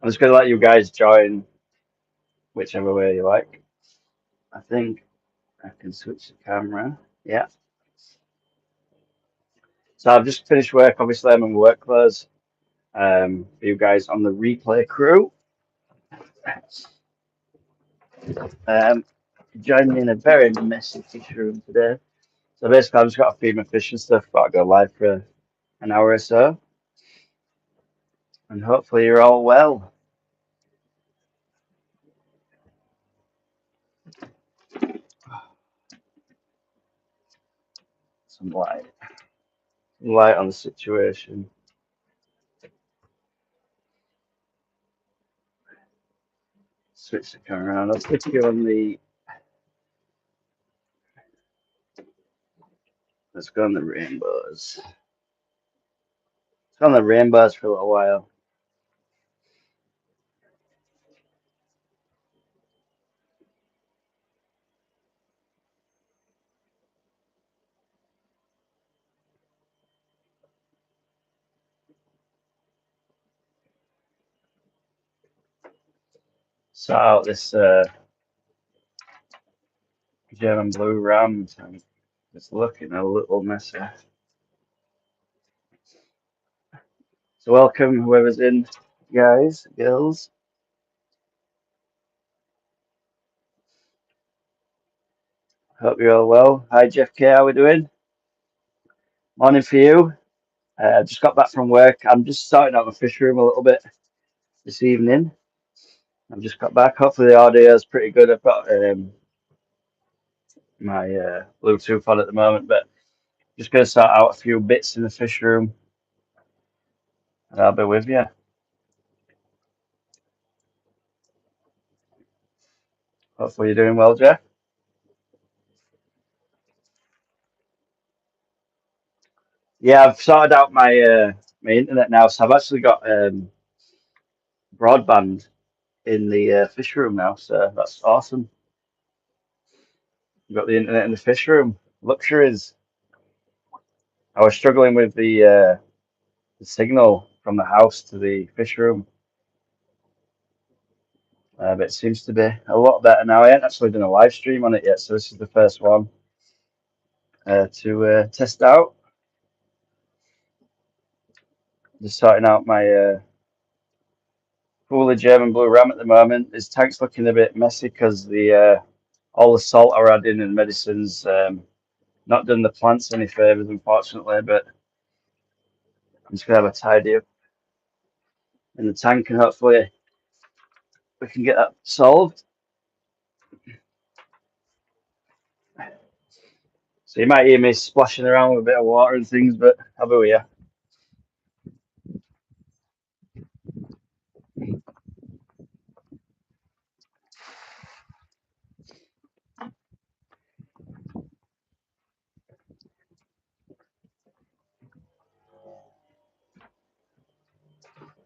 I'm just gonna let you guys join whichever way you like. I think I can switch the camera. Yeah. So I've just finished work. Obviously, I'm in work clothes. For you guys on the replay crew. Um, joining me in a very messy fish room today. So basically, I've just got to feed my fish and stuff. Got to go live for an hour or so, and hopefully you're all well. Some light on the situation. Switch the camera around. I'll stick you on the. Let's go on the rainbows. It's on the rainbows for a little while. Sort out this German blue ram. It's looking a little messy. So welcome whoever's in, guys, girls. Hope you're all well. Hi Jeff K, how we doing? Morning for you. Just got back from work. I'm just starting out the fish room a little bit this evening. I've just got back. Hopefully the audio is pretty good. I've got my Bluetooth on at the moment, but just going to start out a few bits in the fish room, and I'll be with you. Hopefully you're doing well, Jeff. Yeah, I've sorted out my internet now, so I've actually got broadband in the fish room now, so that's awesome. You've got the internet in the fish room. Luxuries. I was struggling with the signal from the house to the fish room, but it seems to be a lot better now. I haven't actually done a live stream on it yet, so this is the first one to test out. Just sorting out my cooler German blue ram at the moment. His tank's looking a bit messy because the all the salt I added in and medicines not done the plants any favors, unfortunately. But I'm just gonna have a tidy up in the tank, and hopefully we can get that solved. So you might hear me splashing around with a bit of water and things, but I'll be with you.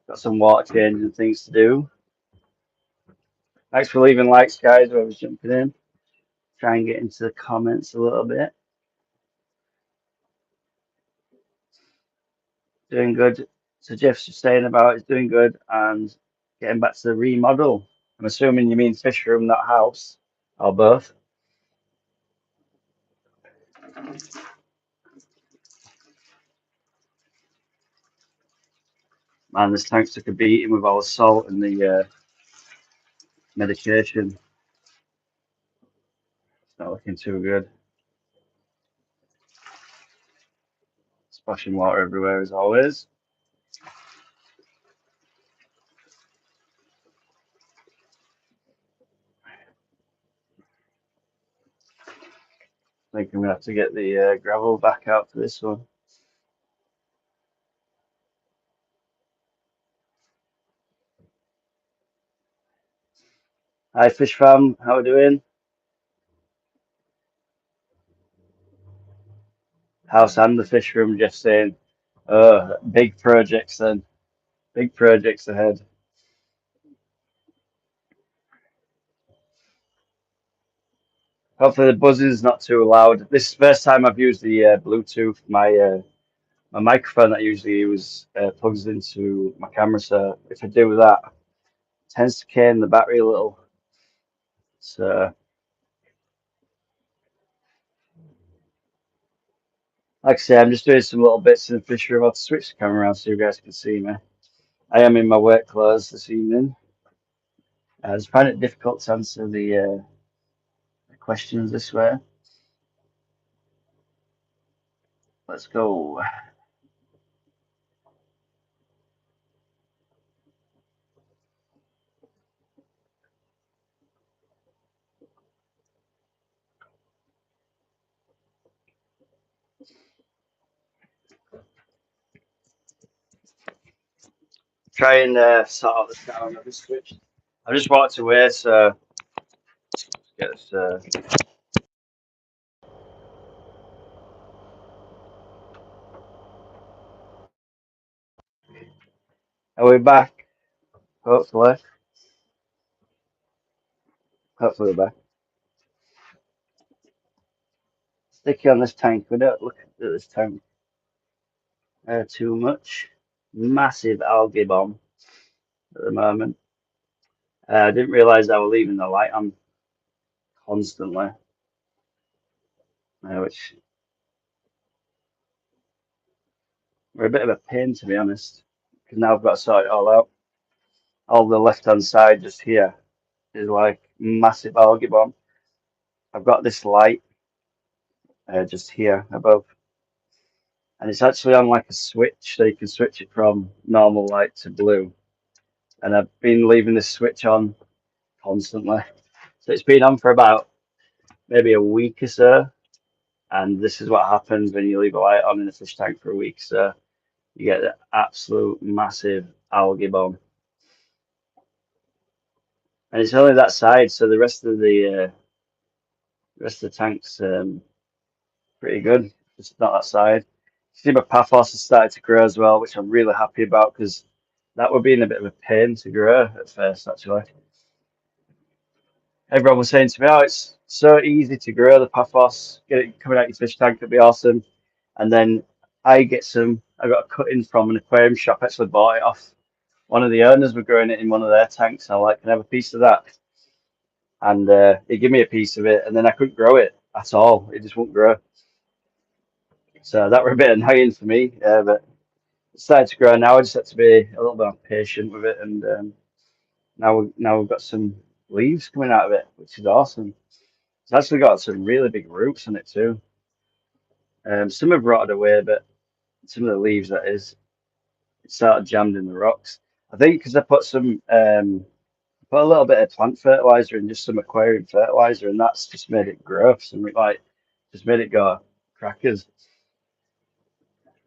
Got some water change and things to do. Thanks for leaving likes, guys. Whoever's jumping in. Try and get into the comments a little bit. Doing good. So Jeff's just saying about it's doing good and getting back to the remodel. I'm assuming you mean fish room, not house, or both. Man, this tank took a beating with all the salt and the medication. It's not looking too good. Splashing water everywhere as always. I think I'm gonna have to get the gravel back out for this one. Hi Fish Fam, how are we doing? House and the fish room, Jeff saying. Big projects then. Big projects ahead. Hopefully the buzz is not too loud. This is the first time I've used the Bluetooth. My microphone that I usually use plugs into my camera, so if I do that, tends to cane the battery a little. So, like I say, I'm just doing some little bits in the fish room. I'll switch the camera around so you guys can see me. I am in my work clothes this evening. I just find it difficult to answer the questions this way. Let's go. Try and sort out the sound. I've just switched. I just walked away, so get this. Are we back? Hopefully. Hopefully we're back. Sticky on this tank. We don't look at this tank too much. Massive algae bomb at the moment. I didn't realise I was leaving the light on constantly, which were a bit of a pain to be honest. Because now I've got to sort it all out. All the left hand side just here is like massive algae bomb. I've got this light just here above, and it's actually on like a switch, so you can switch it from normal light to blue. And I've been leaving this switch on constantly, so it's been on for about maybe a week or so. And this is what happens when you leave a light on in a fish tank for a week. So you get the absolute massive algae bomb, and it's only that side. So the rest of the tank's pretty good. Just not that side. See, my paphos has started to grow as well, which I'm really happy about because that would be in a bit of a pain to grow at first, actually. Everyone was saying to me, "Oh, it's so easy to grow the paphos. Get it coming out your fish tank, it'd be awesome." And then I get some. I got a cutting from an aquarium shop. Actually, bought it off one of the owners. Were growing it in one of their tanks. And I'm like, "Can I have a piece of that?" And he gave me a piece of it, and then I couldn't grow it at all. It just wouldn't grow. So that were a bit annoying for me. But it started to grow now. I just had to be a little bit more patient with it, and now we've got some leaves coming out of it, which is awesome. It's actually got some really big roots in it too. Some have rotted away, but some of the leaves that is, it's sort of jammed in the rocks. I think because I put put a little bit of plant fertilizer and just some aquarium fertilizer, and that's just made it grow. Some like just made it go crackers,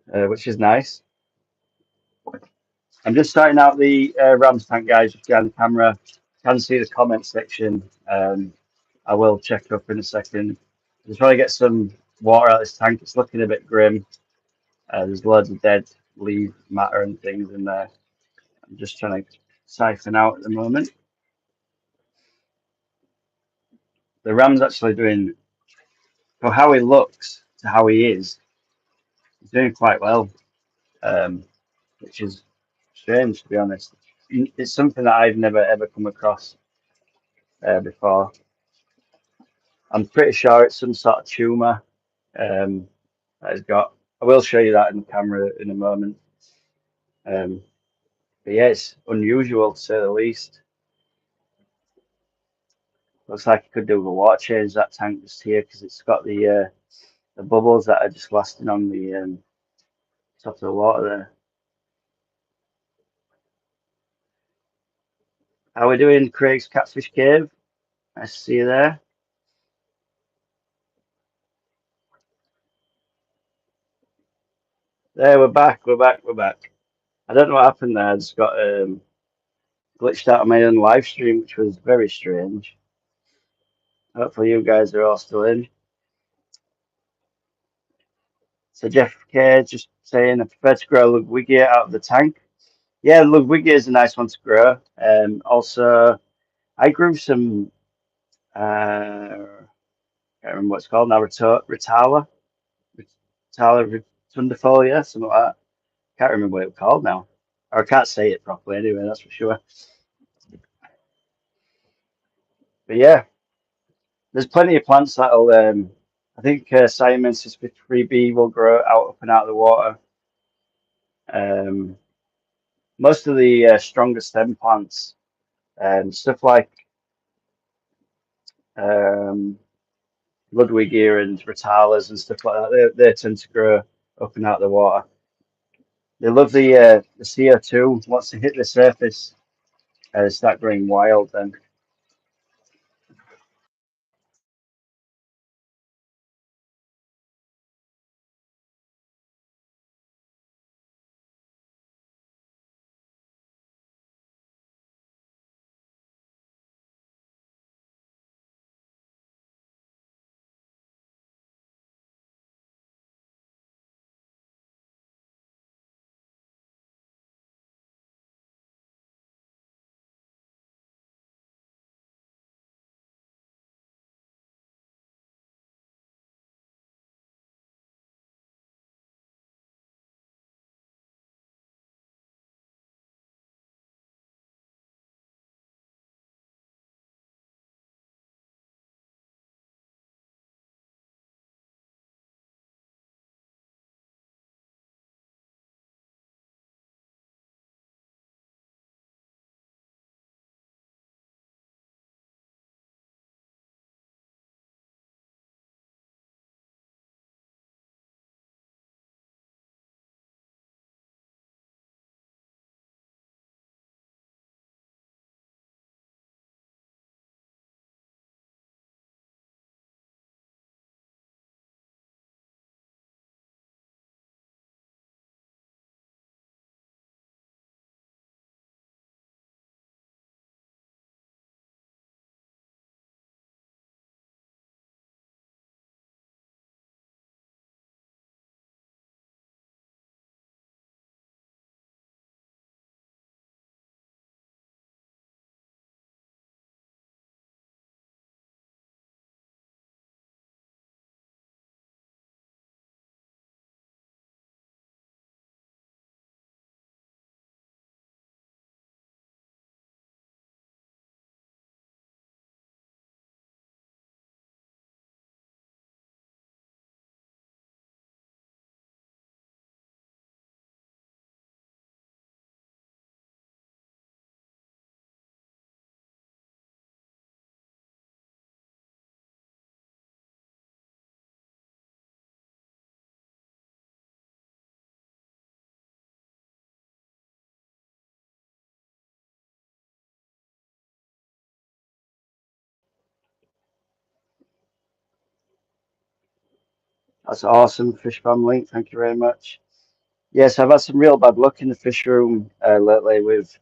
which is nice. I'm just starting out the Rams tank, guys, just behind the camera. Can see the comment section. I will check up in a second. Just trying to get some water out of this tank. It's looking a bit grim. There's loads of dead leaf matter and things in there. I'm just trying to siphon out at the moment. The Ram's actually doing, for how he looks to how he is, he's doing quite well, which is strange to be honest. It's something that I've never ever come across before. I'm pretty sure it's some sort of tumor that he's got. I will show you that in the camera in a moment. But yeah, it's unusual to say the least. Looks like it could do with a water change, that tank just here, because it's got the bubbles that are just lasting on the top of the water there. How are we doing, Craig's Catfish Cave? Nice to see you there. There, we're back, we're back, we're back. I don't know what happened there. I just got glitched out of my own live stream, which was very strange. Hopefully you guys are all still in. So Jeff K just saying I prefer to grow Ludwigia out of the tank. Yeah, Ludwigia is a nice one to grow. Also, I grew some can't remember what it's called now. Ritala Tundifolia, something like that. Can't remember what it was called now, or I can't say it properly anyway. That's for sure. But yeah, there's plenty of plants that'll. I think Siamensis 53B will grow out up and out of the water. Um, Most of the stronger stem plants, stuff like um, Ludwigia and Ritalas and stuff like that, they tend to grow up and out of the water. They love the CO2. Once they hit the surface, they start growing wild. Then that's awesome, Fish Family. Thank you very much. Yes, I've had some real bad luck in the fish room lately with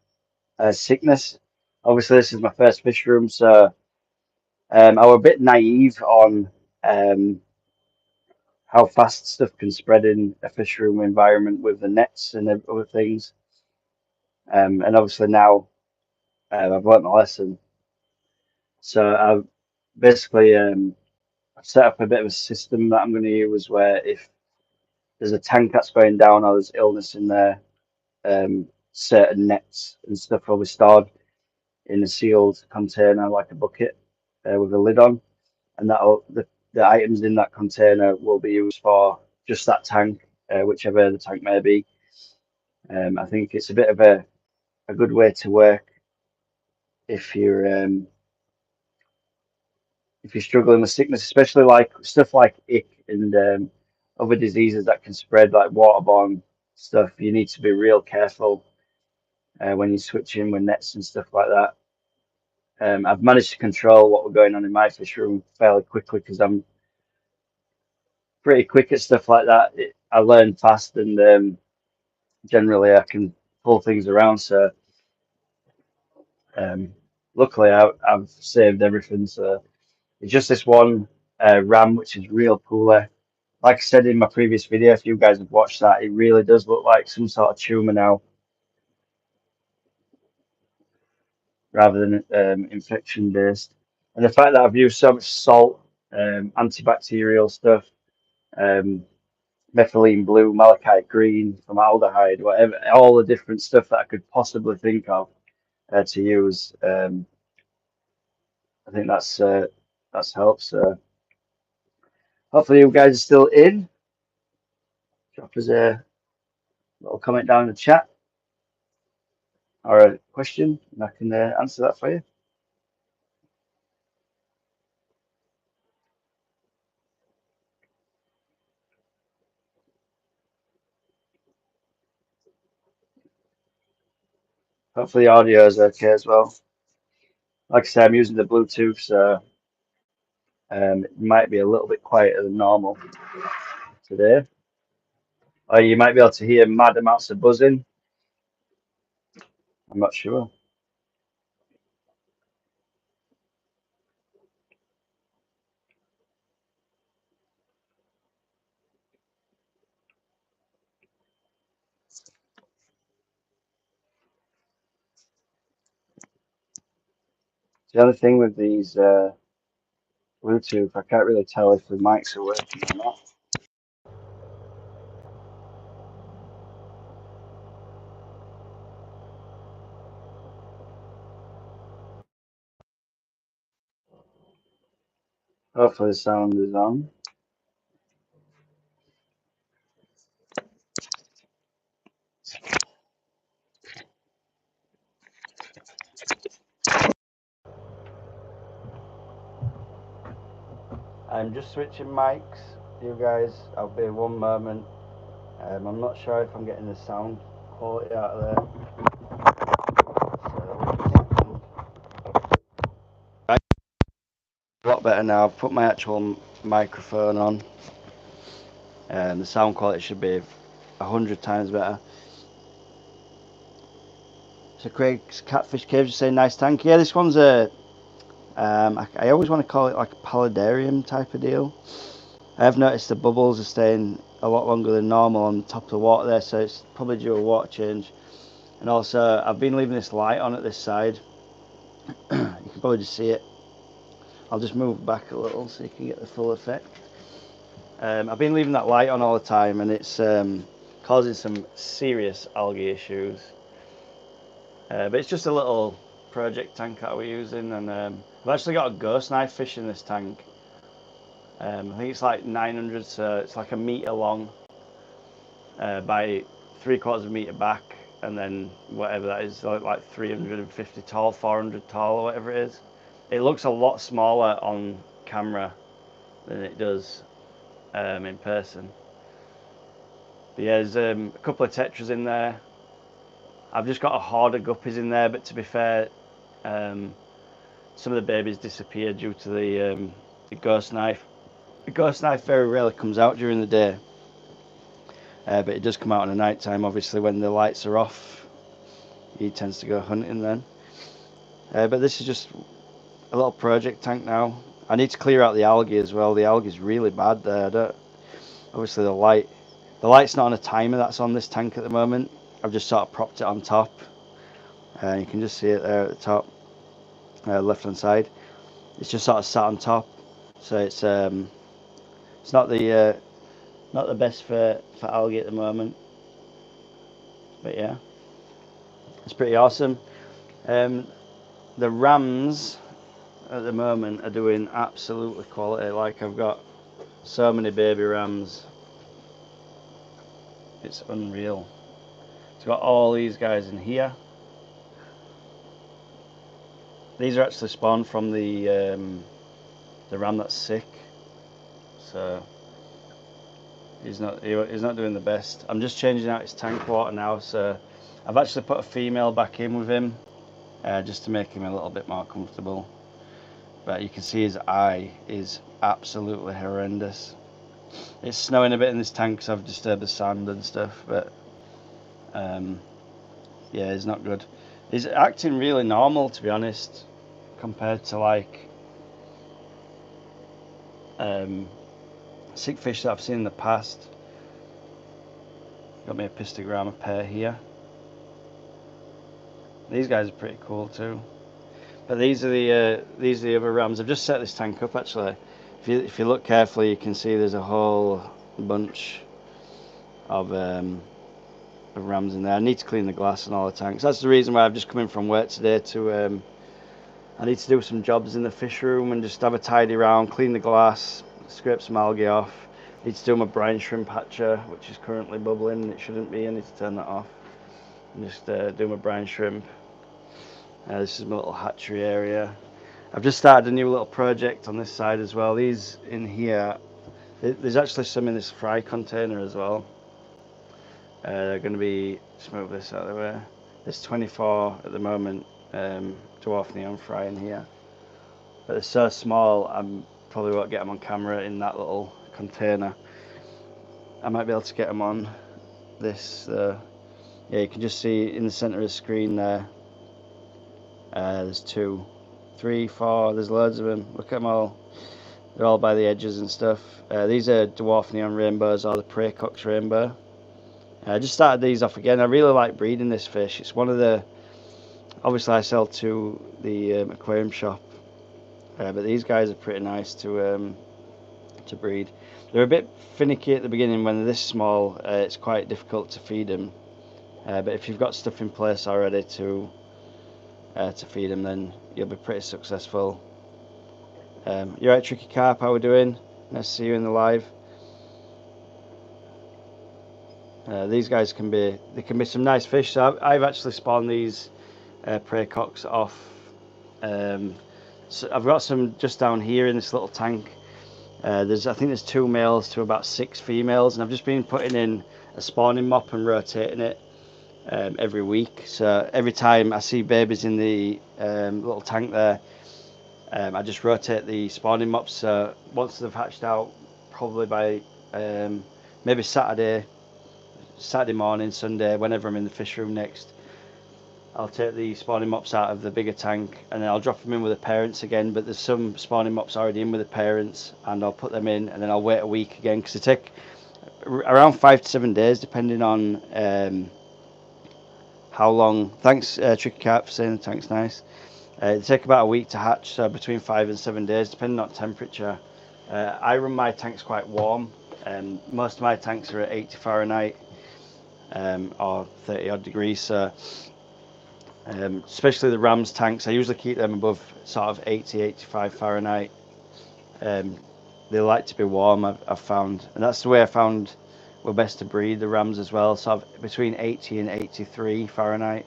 sickness. Obviously, this is my first fish room, so I was a bit naive on um, how fast stuff can spread in a fish room environment with the nets and other things. And obviously now I've learnt my lesson. So I've basically I've set up a bit of a system that I'm going to use where if there's a tank that's going down or there's illness in there, certain nets and stuff will be stored in a sealed container like a bucket with a lid on, and the items in that container will be used for just that tank, whichever the tank may be. I think it's a bit of a good way to work if you're struggling with sickness, especially like stuff like ick and other diseases that can spread, like waterborne stuff. You need to be real careful when you're switching with nets and stuff like that. I've managed to control what we're going on in my fish room fairly quickly because I'm pretty quick at stuff like that. I learn fast and generally I can pull things around. So um, luckily I've saved everything. So it's just this one ram which is real poorly. Like I said in my previous video, if you guys have watched that, it really does look like some sort of tumor now rather than infection based. And the fact that I've used so much salt, antibacterial stuff, um, methylene blue, malachite green, formaldehyde, whatever, all the different stuff that I could possibly think of to use. I think that's helped. So hopefully you guys are still in. Drop us a little comment down in the chat or a question, and I can answer that for you. Hopefully the audio is okay as well. Like I said, I'm using the Bluetooth, so it might be a little bit quieter than normal today. Or you might be able to hear mad amounts of buzzing. I'm not sure. The other thing with these Bluetooth, I can't really tell if the mics are working or not. Hopefully the sound is on. I'm just switching mics, you guys. I'll be one moment. I'm not sure if I'm getting the sound quality out of there. So, right. A lot better now. I've put my actual microphone on, and the sound quality should be 100 times better. So Craig's Catfish Cave just saying nice tank. Yeah, this one's a I always want to call it like a paludarium type of deal. I have noticed the bubbles are staying a lot longer than normal on the top of the water there, so it's probably due a water change. And also, I've been leaving this light on at this side. You can probably just see it. I'll just move back a little so you can get the full effect. I've been leaving that light on all the time, and it's causing some serious algae issues. But it's just a little project tank that we're using, and I've actually got a ghost knife fish in this tank. I think it's like 900, so it's like a meter long by 3/4 of a meter back, and then whatever that is, like 350 tall, 400 tall, or whatever it is. It looks a lot smaller on camera than it does in person. But yeah, there's a couple of tetras in there. I've just got a horde of guppies in there, but to be fair, some of the babies disappeared due to the ghost knife. The ghost knife very rarely comes out during the day, but it does come out in the night time. Obviously, when the lights are off, he tends to go hunting then. But this is just a little project tank now. I need to clear out the algae as well. The algae is really bad there. Obviously, the light's not on a timer that's on this tank at the moment. I've just sort of propped it on top. You can just see it there at the top, left hand side. It's just sort of sat on top, so it's not the best for algae at the moment. But yeah, it's pretty awesome. The rams at the moment are doing absolutely quality. Like, I've got so many baby rams, it's unreal. It's got all these guys in here. These are actually spawned from the ram that's sick, so he's not doing the best. I'm just changing out his tank water now, so I've actually put a female back in with him just to make him a little bit more comfortable. But you can see his eye is absolutely horrendous. It's snowing a bit in this tank because I've disturbed the sand and stuff, but yeah, it's not good. He's acting really normal, to be honest, compared to like sick fish that I've seen in the past. Got me a pistogramma pair here. These guys are pretty cool too. But these are the other rams. I've just set this tank up actually. If you look carefully, you can see there's a whole bunch of rams in there. I need to clean the glass and all the tanks. That's the reason why I've just come in from work today to I need to do some jobs in the fish room and just have a tidy round, clean the glass, scrape some algae off. Need to do my brine shrimp hatcher, which is currently bubbling. It shouldn't be. I need to turn that off. And just do my brine shrimp. This is my little hatchery area. I've just started a new little project on this side as well. These in here, there's actually some in this fry container as well. They're going to be, just move this out of the way. There's 24 at the moment, dwarf neon fry in here. But they're so small, I'm probably won't get them on camera in that little container. I might be able to get them on this. Yeah, you can just see in the center of the screen there. There's 2, 3, 4. There's loads of them. Look at them all. They're all by the edges and stuff. These are dwarf neon rainbows, or the Praecox rainbow. I just started these off again. I really like breeding this fish. It's one of the, obviously I sell to the aquarium shop, but these guys are pretty nice to breed. They're a bit finicky at the beginning when they're this small. It's quite difficult to feed them, but if you've got stuff in place already to feed them, then you'll be pretty successful. You're right, Tricky Carp, how we doing? Nice to see you in the live. These guys can be some nice fish. So I've actually spawned these Praecox off. So I've got some just down here in this little tank. I think there's 2 males to about 6 females, and I've just been putting in a spawning mop and rotating it every week. So every time I see babies in the little tank there, I just rotate the spawning mops. So once they've hatched out, probably by maybe Saturday morning, Sunday, whenever I'm in the fish room next, I'll take the spawning mops out of the bigger tank and then I'll drop them in with the parents again. But there's some spawning mops already in with the parents, and I'll put them in and then I'll wait a week again, because they take around 5 to 7 days depending on how long. Thanks Tricky Carp for saying the tank's nice. They take about a week to hatch, so between 5 and 7 days depending on temperature. I run my tanks quite warm, and most of my tanks are at 80 Fahrenheit or 30 odd degrees. So especially the Rams tanks, I usually keep them above sort of 80-85 Fahrenheit. They like to be warm, I've found, and that's the way I found were best to breed the Rams as well. So between 80 and 83 Fahrenheit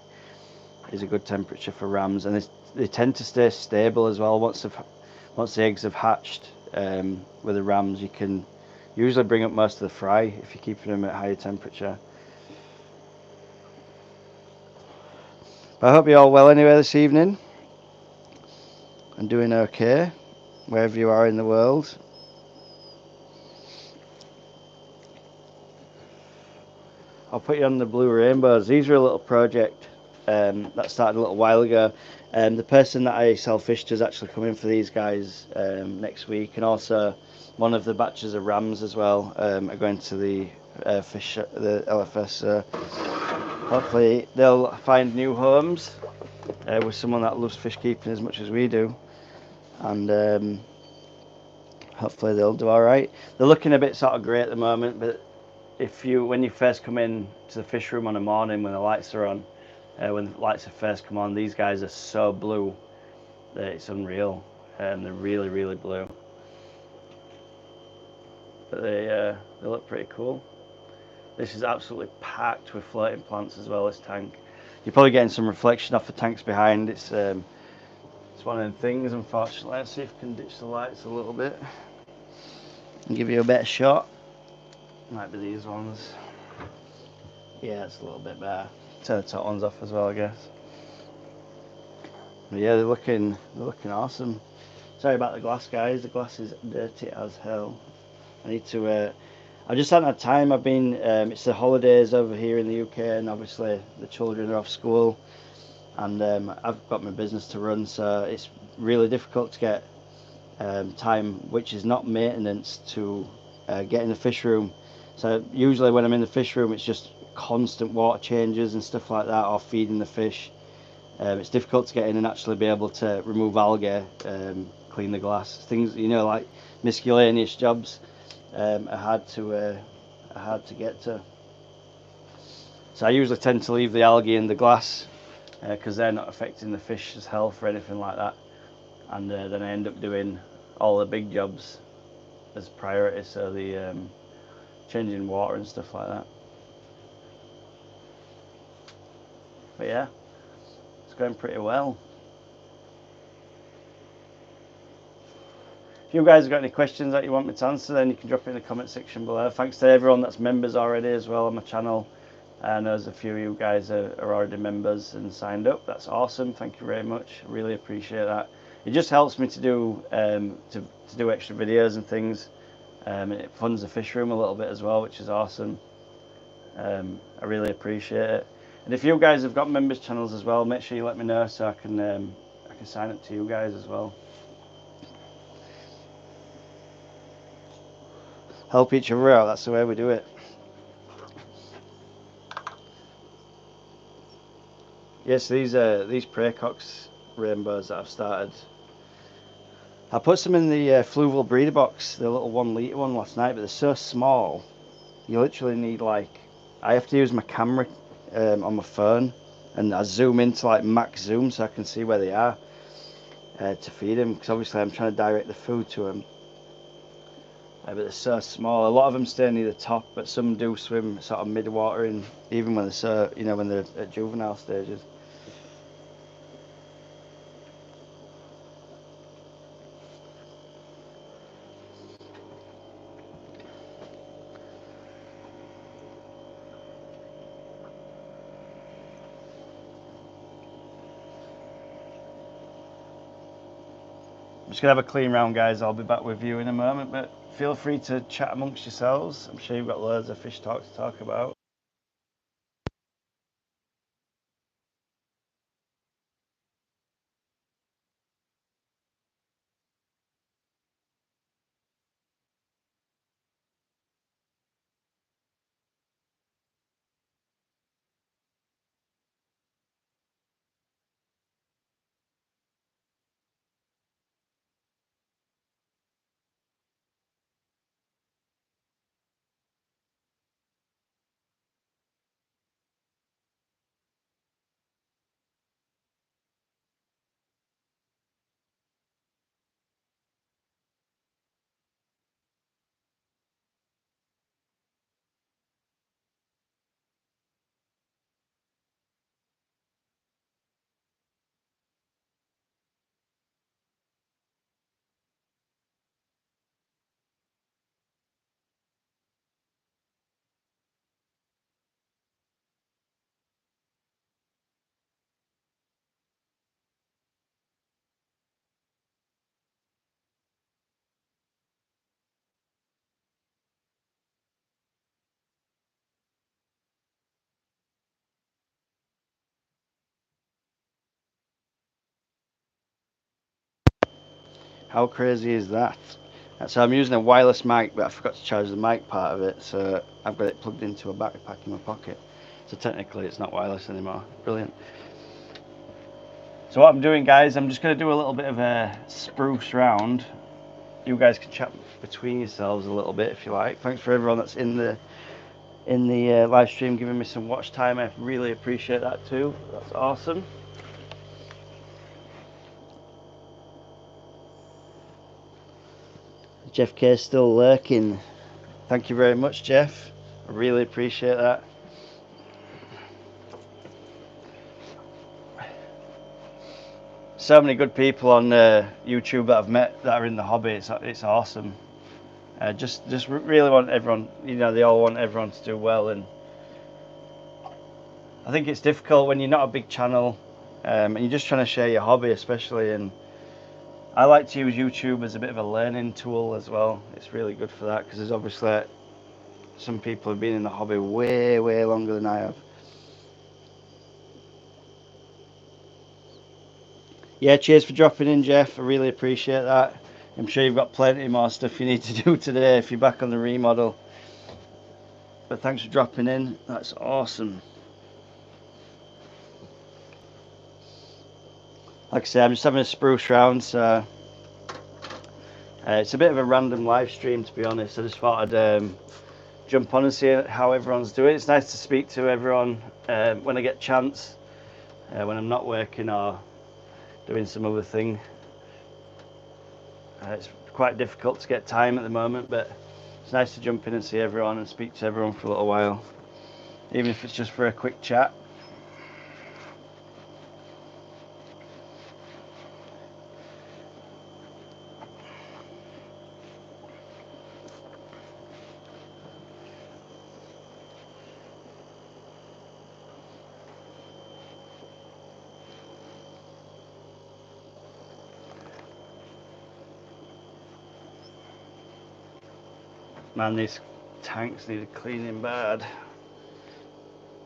is a good temperature for Rams, and they tend to stay stable as well. Once the eggs have hatched, with the Rams, you can usually bring up most of the fry if you're keeping them at higher temperature. But I hope you're all well anyway this evening and doing okay wherever you are in the world. I'll put you on the blue rainbows. These are a little project that started a little while ago. The person that I sell fish to is actually coming for these guys next week, and also one of the batches of Rams as well are going to the LFS. So hopefully they'll find new homes with someone that loves fish keeping as much as we do, and hopefully they'll do all right. They're looking a bit sort of grey at the moment, but when you first come in to the fish room on a morning when the lights are on, when the lights have first come on, these guys are so blue that it's unreal, and they're really, really blue. But they look pretty cool. This is absolutely packed with floating plants as well, this tank. You're probably getting some reflection off the tanks behind. It's one of them things, unfortunately. Let's see if I can ditch the lights a little bit and give you a better shot. Might be these ones. Yeah, it's a little bit better. Turn the top ones off as well, I guess. But yeah, they're looking awesome. Sorry about the glass, guys. The glass is dirty as hell. I need to. I just haven't had time. I've been. It's the holidays over here in the UK, and obviously the children are off school, and I've got my business to run, so it's really difficult to get time, which is not maintenance, to get in the fish room. So usually when I'm in the fish room, it's just constant water changes and stuff like that, or feeding the fish. It's difficult to get in and actually be able to remove algae, clean the glass, things, like miscellaneous jobs. I had to get to. So I usually tend to leave the algae in the glass because they're not affecting the fish's health or anything like that. and then I end up doing all the big jobs as priority, so the changing water and stuff like that. But yeah, it's going pretty well. If you guys have got any questions that you want me to answer, then you can drop it in the comment section below. Thanks to everyone that's members already as well on my channel. And there's a few of you guys are already members and signed up. That's awesome. Thank you very much. I really appreciate that. It just helps me to do extra videos and things. It funds the fish room a little bit as well, which is awesome. I really appreciate it. And if you guys have got members channels as well, make sure you let me know so I can sign up to you guys as well. Help each other out. That's the way we do it. Yes, these Pracox rainbows that I've started. I put some in the Fluval breeder box, the little 1 litre one last night, but they're so small. You literally need I have to use my camera on my phone, and I zoom into max zoom so I can see where they are to feed them, because obviously I'm trying to direct the food to them. But they're so small. A lot of them stay near the top, but some do swim sort of mid-watering, even when they're when they're at juvenile stages. I'm just gonna have a clean round, guys. I'll be back with you in a moment, but feel free to chat amongst yourselves. I'm sure you've got loads of fish talk to talk about. How crazy is that? So I'm using a wireless mic, but I forgot to charge the mic part of it, so I've got it plugged into a backpack in my pocket. So technically it's not wireless anymore. Brilliant. So what I'm doing, guys, I'm just going to do a little bit of a spruce round. You guys can chat between yourselves a little bit if you like. Thanks for everyone that's in the live stream giving me some watch time. I really appreciate that too. That's awesome. Jeff K is still lurking. Thank you very much, Jeff. I really appreciate that. So many good people on YouTube that I've met that are in the hobby. It's awesome. Just really want everyone. They all want everyone to do well, and I think it's difficult when you're not a big channel and you're just trying to share your hobby, especially. And I like to use YouTube as a bit of a learning tool as well. It's really good for that because there's obviously some people have been in the hobby way longer than I have. Yeah, cheers for dropping in, Jeff. I really appreciate that. I'm sure you've got plenty more stuff you need to do today if you're back on the remodel. But thanks for dropping in. That's awesome. Like I said, I'm just having a spruce round, so it's a bit of a random live stream, to be honest. I just thought I'd jump on and see how everyone's doing. It's nice to speak to everyone when I get a chance, when I'm not working or doing some other thing. It's quite difficult to get time at the moment, but it's nice to jump in and see everyone and speak to everyone for a little while, even if it's just for a quick chat. Man, these tanks need a cleaning bad.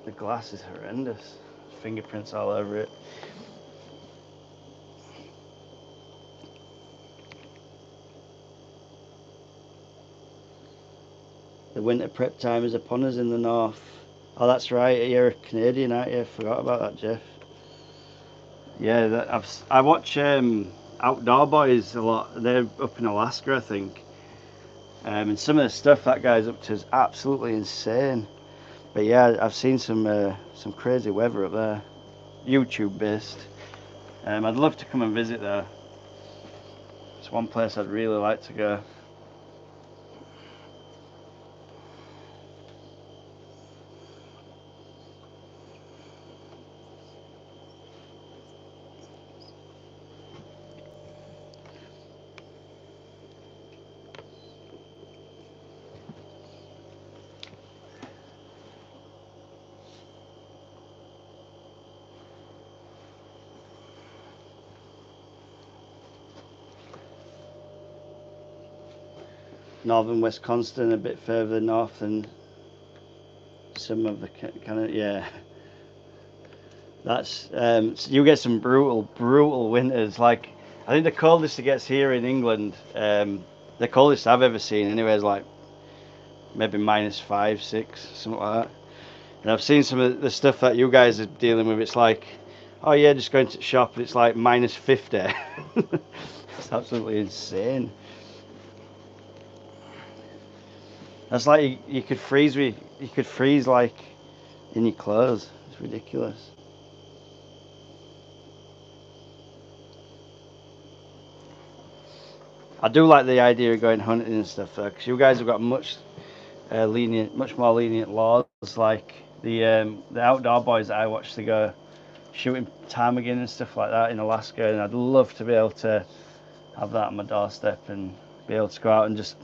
The glass is horrendous. Fingerprints all over it. The winter prep time is upon us in the north. Oh, that's right. You're a Canadian, aren't you? Forgot about that, Jeff. Yeah, I watch Outdoor Boys a lot. They're up in Alaska, I think. And some of the stuff that guy's up to is absolutely insane. But yeah, I've seen some crazy weather up there, YouTube based. I'd love to come and visit there. It's one place I'd really like to go. Northern Wisconsin, a bit further north than some of the kind of, yeah. That's so you get some brutal winters. Like, I think the coldest it gets here in England, the coldest I've ever seen anyway, is like maybe -5, 6, something like that. And I've seen some of the stuff that you guys are dealing with. It's like, oh yeah, just going to the shop. It's like -50. It's absolutely insane. That's like you could freeze like in your clothes. It's ridiculous. I do like the idea of going hunting and stuff though, because you guys have got much more lenient laws. Like the Outdoor Boys that I watch, they go shooting ptarmigan and stuff like that in Alaska, and I'd love to be able to have that on my doorstep and be able to go out and just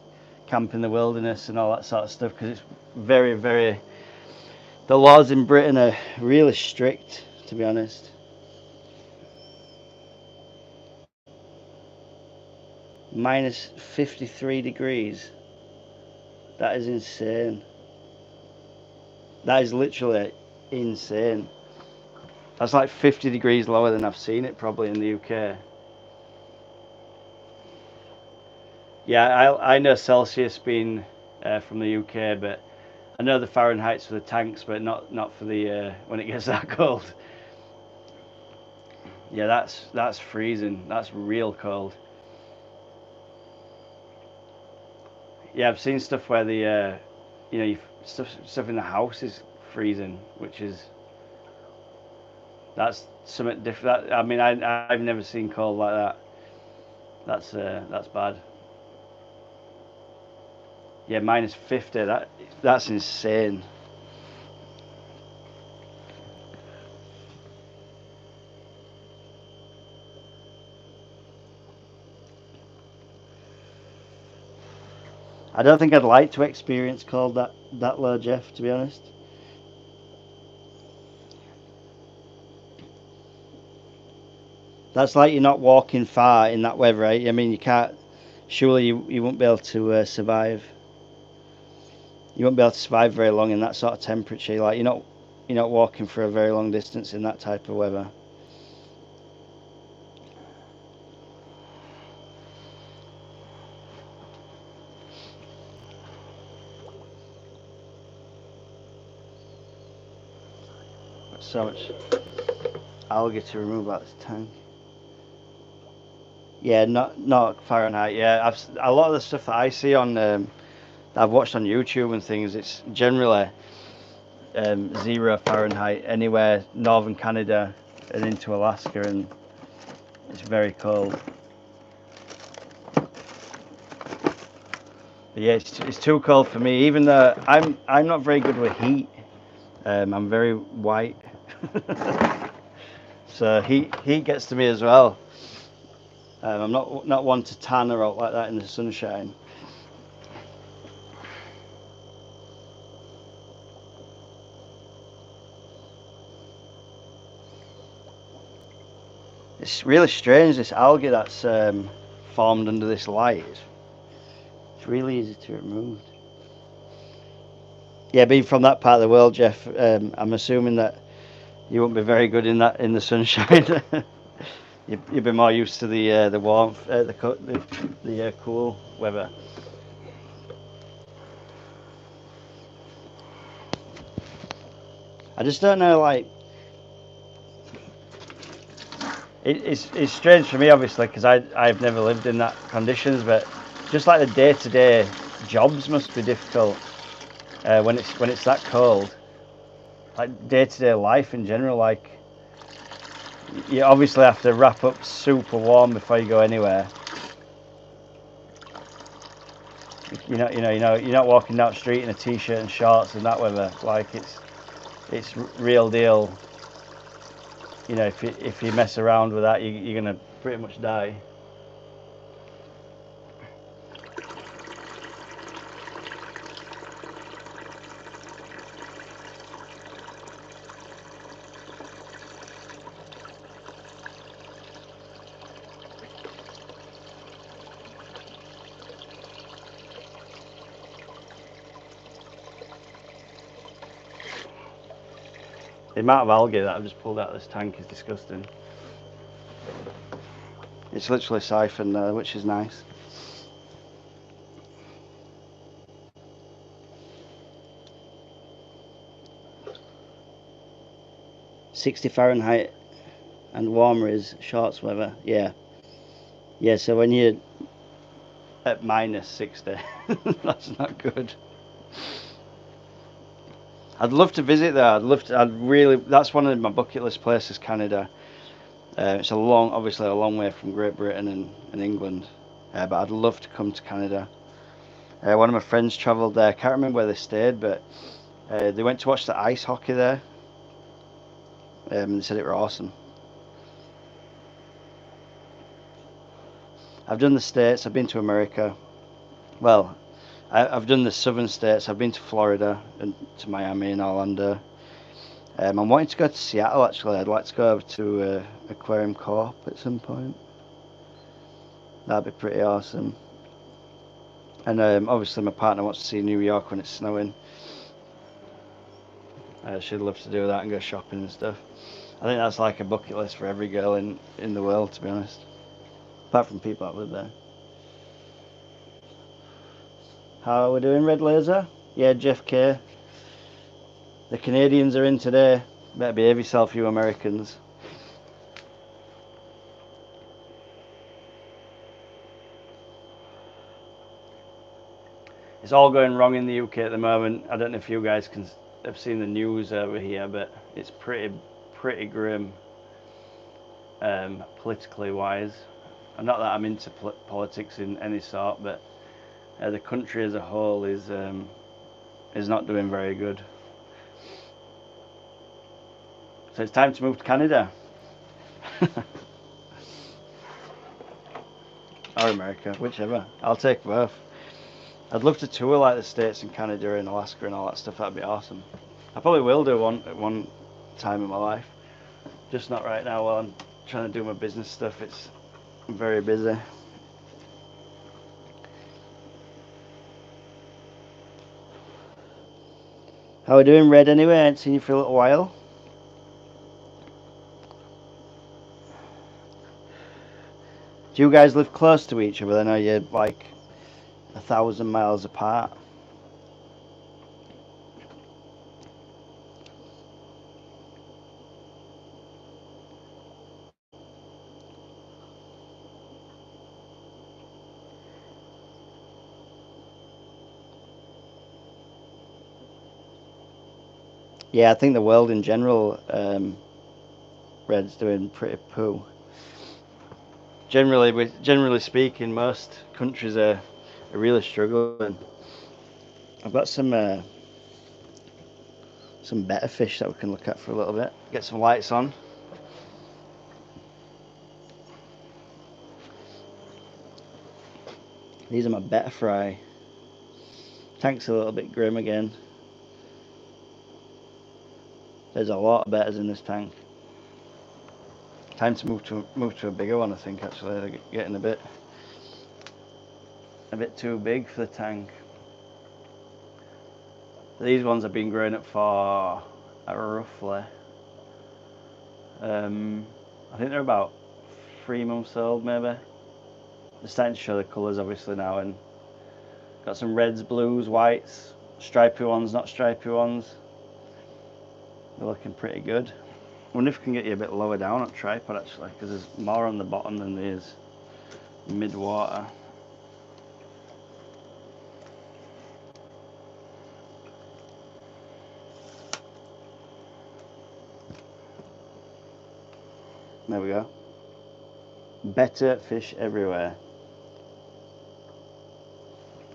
camp in the wilderness and all that sort of stuff, because it's very, very. The laws in Britain are really strict, to be honest. -53 degrees. That is insane. That is literally insane. That's like 50 degrees lower than I've seen it probably in the UK. Yeah, I know Celsius being from the UK, but I know the Fahrenheit's for the tanks, but not for the when it gets that cold. Yeah, that's freezing. That's real cold. Yeah, I've seen stuff where the stuff in the house is freezing, which is that's something different. I mean, I've never seen cold like that. That's bad. Yeah, -50. That's insane. I don't think I'd like to experience cold that low, Jeff. To be honest. That's like you're not walking far in that weather, right? I mean, you can't. Surely you won't be able to survive. You won't be able to survive very long in that sort of temperature. Like you're not walking for a very long distance in that type of weather. So much algae to remove out this tank. Yeah, not Fahrenheit. Yeah, a lot of the stuff that I see on I've watched on YouTube and things. It's generally 0 Fahrenheit anywhere northern Canada and into Alaska, and it's very cold. Yeah, it's too cold for me. Even though I'm not very good with heat. I'm very white, so heat gets to me as well. I'm not one to tan or out like that in the sunshine. It's really strange, this algae that's formed under this light. It's really easy to remove. Yeah, being from that part of the world, Jeff, I'm assuming that you won't be very good in the sunshine. You'd be more used to the warmth, the cool weather. I just don't know, like it's strange for me, obviously, because I've never lived in that conditions, but just like the day-to-day jobs must be difficult when it's that cold. Like day-to-day life in general, like you obviously have to wrap up super warm before you go anywhere. You're not walking down the street in a t-shirt and shorts in that weather. Like it's real deal. If you mess around with that, you're gonna pretty much die. The amount of algae that I've just pulled out of this tank is disgusting. It's literally siphoned there, which is nice. £60 Fahrenheit and warmer is shorts weather. Yeah. So when you're at -60, that's not good. I'd love to visit there. I'd really. That's one of my bucket list places, Canada. It's obviously a long way from Great Britain and England, but I'd love to come to Canada. One of my friends travelled there. I can't remember where they stayed, but they went to watch the ice hockey there. They said it were awesome. I've done the States. I've been to America. Well, I've done the southern states. I've been to Florida and to Miami and Orlando. I'm wanting to go to Seattle, actually. I'd like to go over to Aquarium Corp at some point. That'd be pretty awesome. And obviously my partner wants to see New York when it's snowing. She'd love to do that and go shopping and stuff. I think that's like a bucket list for every girl in the world, to be honest. Apart from people that live there. How are we doing, Red Laser? Yeah, Jeff K. The Canadians are in today. Better behave yourself, you Americans. It's all going wrong in the UK at the moment. I don't know if you guys have seen the news over here, but it's pretty grim, politically wise. And not that I'm into politics in any sort, but the country as a whole is not doing very good. So it's time to move to Canada. Or America, whichever. I'll take both. I'd love to tour like the States and Canada and Alaska and all that stuff. That'd be awesome. I probably will do one at one time in my life. Just not right now while I'm trying to do my business stuff. I'm very busy. How are we doing, Red, anyway? I ain't seen you for a little while. Do you guys live close to each other? I know you're like 1,000 miles apart. Yeah, I think the world in general, Red's doing pretty poo. Generally speaking, most countries are are really struggling. I've got some better fish that we can look at for a little bit. Get some lights on. These are my better fry. Tank's a little bit grim again. There's a lot of betters in this tank. Time to move to a bigger one, I think. Actually, they're getting a bit too big for the tank. These ones have been growing up for roughly, I think they're about 3 months old, maybe. They're starting to show the colours obviously now, and got some reds, blues, whites, stripy ones, not stripy ones. They're looking pretty good. I wonder if we can get you a bit lower down on tripod actually, because there's more on the bottom than there is mid-water. There we go. Better fish everywhere.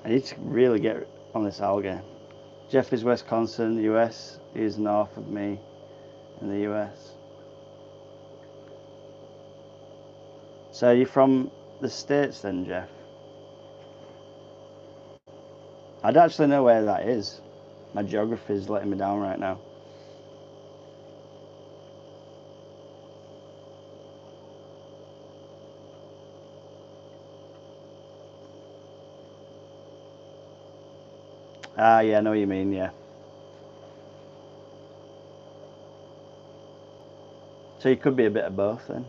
I need to really get on this algae. Jeff is Wisconsin, US. He is north of me in the US. So you're from the States then, Jeff? I don't actually know where that is. My geography is letting me down right now. Ah, yeah, I know what you mean, yeah. So you could be a bit of both then.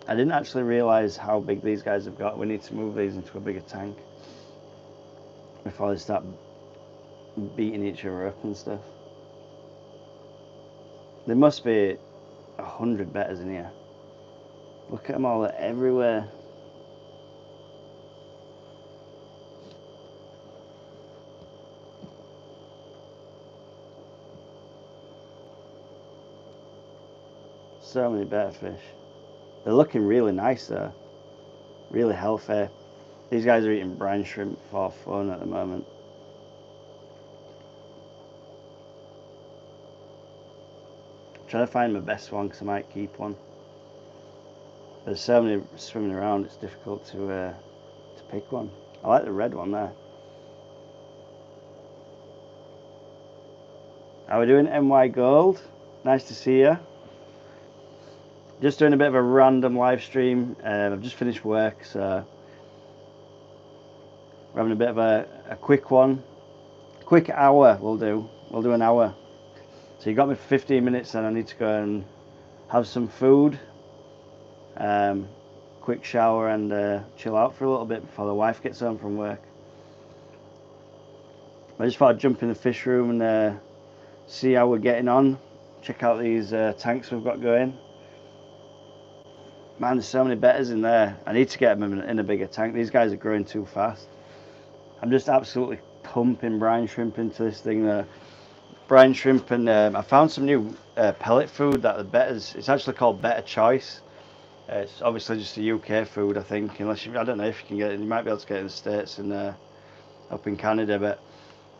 I didn't actually realise how big these guys have got. We need to move these into a bigger tank before they start beating each other up and stuff. There must be 100 betters in here. Look at them all, they're everywhere. So many better fish. They're looking really nice though. Really healthy. These guys are eating brine shrimp for fun at the moment. I'm trying to find my best one because I might keep one. There's so many swimming around, it's difficult to pick one. I like the red one there. How are we doing, NY Gold? Nice to see you. Just doing a bit of a random live stream. I've just finished work, so we're having a bit of a quick one. Quick hour we'll do. We'll do an hour. So you got me for 15 minutes and I need to go and have some food. Quick shower and chill out for a little bit before the wife gets home from work. I just thought I'd jump in the fish room and see how we're getting on. Check out these tanks we've got going. Man, there's so many betters in there. I need to get them in a bigger tank. These guys are growing too fast. I'm just absolutely pumping brine shrimp into this thing there. Brine shrimp, and I found some new pellet food that the betters, it's actually called Better Choice. It's obviously just a UK food, I think, unless I don't know if you can get it. You might be able to get it in the States and up in Canada, but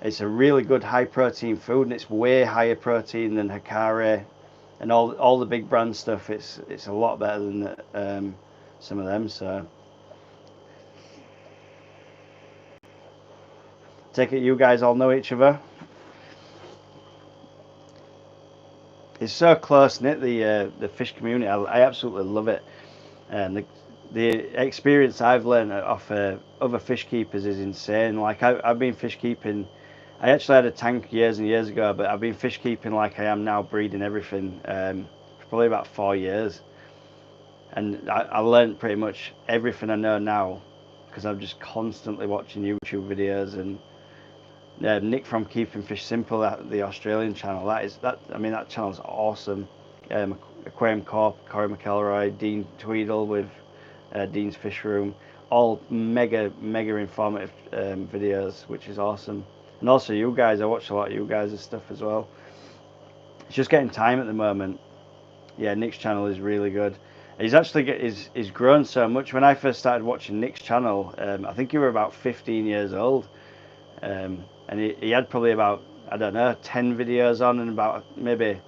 it's a really good high protein food, and it's way higher protein than Hikari and all the big brand stuff. It's a lot better than some of them. So take it you guys all know each other. It's so close knit, the fish community. I absolutely love it, and the experience I've learned off other fish keepers is insane. Like I've been fish keeping. I actually had a tank years and years ago, but I've been fish keeping like I am now, breeding everything, for probably about 4 years. And I learned pretty much everything I know now because I'm just constantly watching YouTube videos. And Nick from Keeping Fish Simple, the Australian channel, that channel's awesome. Aquarium Corp, Corey McElroy, Dean Tweedle with Dean's Fish Room, all mega informative videos, which is awesome. And also you guys, I watch a lot of you guys' stuff as well. It's just getting time at the moment. Yeah, Nick's channel is really good. He's actually he's grown so much. When I first started watching Nick's channel, I think he were about 15 years old, and he had probably about, I don't know, 10 videos on and about maybe,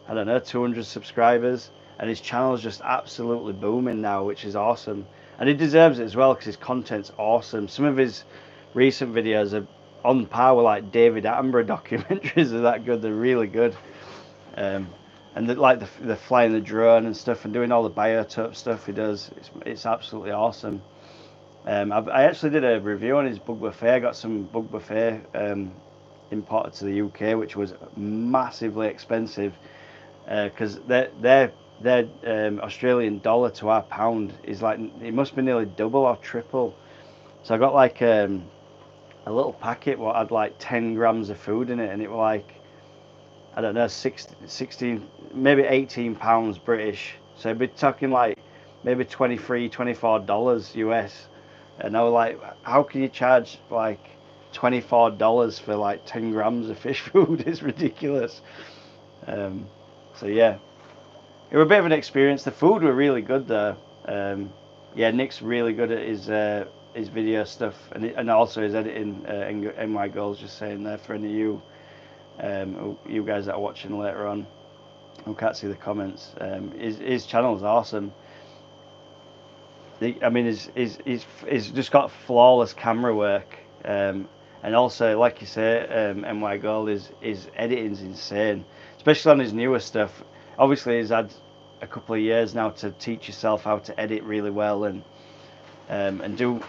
I don't know, 200 subscribers, and his channel's just absolutely booming now, which is awesome. And he deserves it as well because his content's awesome. Some of his recent videos are on par with like David Attenborough documentaries. Are that good? They're really good. Um, and like the flying the drone and stuff and doing all the biotope stuff he does, it's absolutely awesome. I actually did a review on his bug buffet. I got some bug buffet imported to the UK, which was massively expensive because their Australian dollar to our pound is like, it must be nearly double or triple. So I got like a little packet what had like 10 grams of food in it, and it was like, I don't know, 16, maybe 18 pounds British. So we're talking like maybe $23, $24 US. And I was like, how can you charge like $24 for like 10 grams of fish food? It's ridiculous. So yeah, it was a bit of an experience. The food were really good though. Yeah, Nick's really good at his video stuff and also his editing. NY Goals, just saying there for any of you guys that are watching later on who can't see the comments. His channel is awesome. I mean, he's just got flawless camera work, and also, like you say, NY Gold, his editing's insane, especially on his newer stuff. Obviously, he's had a couple of years now to teach yourself how to edit really well and do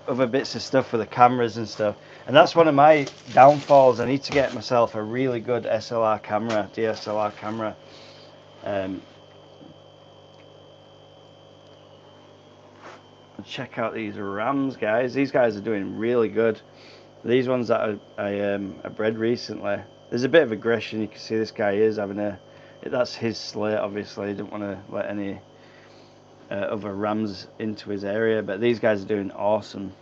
other bits of stuff with the cameras and stuff. And that's one of my downfalls. I need to get myself a really good SLR camera, DSLR camera. Check out these rams, guys. These guys are doing really good. These ones that I bred recently, there's a bit of aggression. You can see this guy is having that's his slate, obviously. He didn't want to let any other rams into his area, but these guys are doing awesome.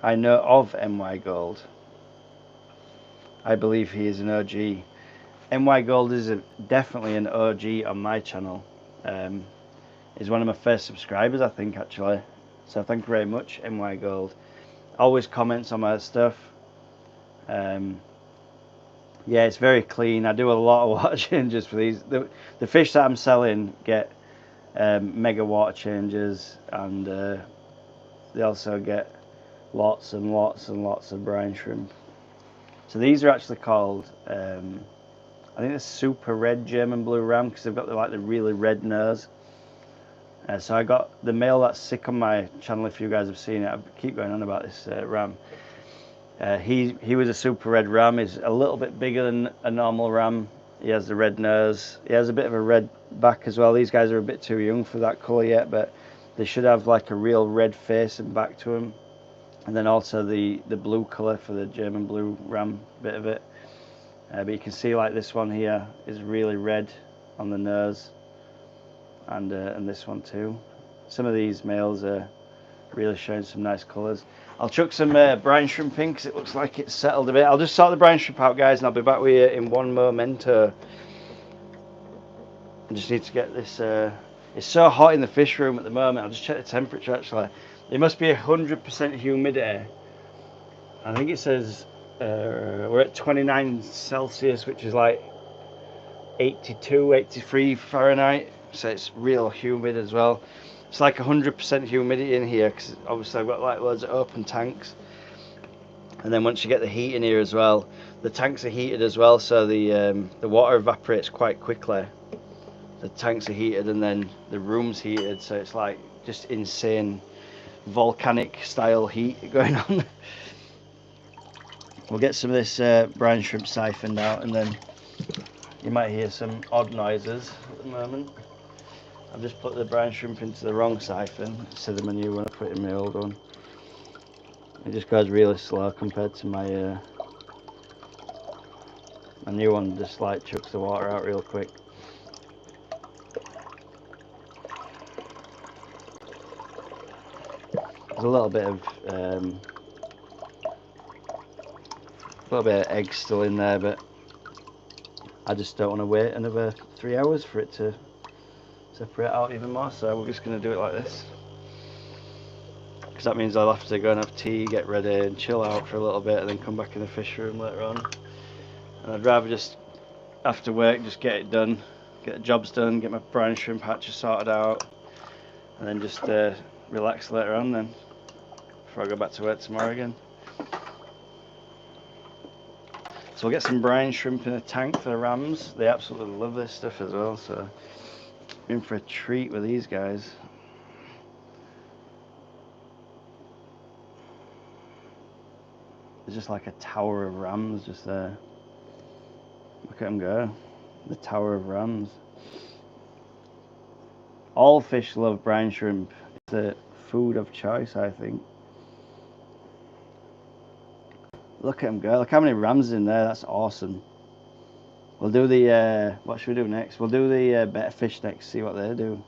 I know of NY Gold. I believe he is an OG. NY Gold is definitely an OG on my channel. He's one of my first subscribers, I think, actually. So thank you very much, NY Gold. Always comments on my stuff. Yeah, it's very clean. I do a lot of water changes for these. The fish that I'm selling get mega water changes, and they also get lots and lots and lots of brine shrimp. So these are actually called, I think, the super red German blue ram, because they've got the really red nose. So I got the male that's sick on my channel. If you guys have seen it, I keep going on about this ram. He was a super red ram. He's a little bit bigger than a normal ram. He has the red nose. He has a bit of a red back as well. These guys are a bit too young for that colour yet, but they should have like a real red face and back to them. And then also the blue colour for the German blue ram bit of it. But you can see like this one here is really red on the nose, and this one too. Some of these males are really showing some nice colours. I'll chuck some brine shrimp in because it looks like it's settled a bit. I'll just sort the brine shrimp out, guys, and I'll be back with you in one momento. I just need to get this. It's so hot in the fish room at the moment. I'll just check the temperature actually. It must be 100% humidity. I think it says we're at 29 Celsius, which is like 82, 83 Fahrenheit. So it's real humid as well. It's like 100% humidity in here because obviously I've got like loads of open tanks. And then once you get the heat in here as well, the tanks are heated as well, so the water evaporates quite quickly. The tanks are heated and then the room's heated, so it's like just insane volcanic style heat going on. We'll get some of this brine shrimp siphoned out, and then you might hear some odd noises at the moment. I've just put the brine shrimp into the wrong siphon instead of my new one. I put it in my old one. It just goes really slow compared to my my new one. Just like chucks the water out real quick. There's a little bit of A little bit of egg still in there, but I just don't want to wait another 3 hours for it to separate out even more, so we're just going to do it like this. Because that means I'll have to go and have tea, get ready and chill out for a little bit and then come back in the fish room later on. And I'd rather just, after work, just get it done, get the jobs done, get my brine shrimp hatches sorted out, and then just relax later on then, before I go back to work tomorrow again. So we'll get some brine shrimp in a tank for the rams. They absolutely love this stuff as well, so I'm in for a treat with these guys. There's just like a tower of rams just there. Look at them go. The tower of rams. All fish love brine shrimp. It's a food of choice, I think. Look at them go. Look how many rams in there. That's awesome. We'll do the, what should we do next? We'll do the better fish next, see what they do.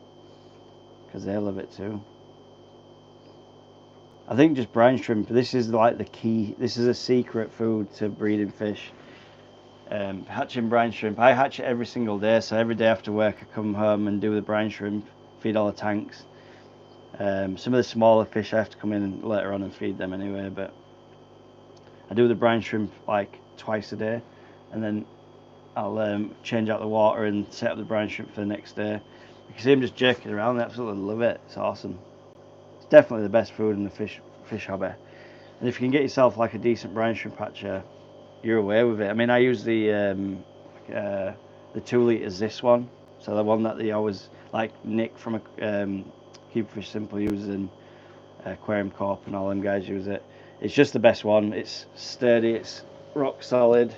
Because they love it too. I think just brine shrimp, this is like the key. This is a secret food to breeding fish. Hatching brine shrimp. I hatch it every single day, so every day after work I come home and do the brine shrimp, feed all the tanks. Some of the smaller fish I have to come in later on and feed them anyway, but I do the brine shrimp like twice a day, and then I'll change out the water and set up the brine shrimp for the next day. You can see them just jerking around. They absolutely love it. It's awesome. It's definitely the best food in the fish hobby. And if you can get yourself like a decent brine shrimp hatcher, you're away with it. I mean, I use the 2 litres this one, so the one that they always like Nick from Keep Fish Simple uses, and Aquarium Corp and all them guys use it. It's just the best one. It's sturdy, it's rock solid,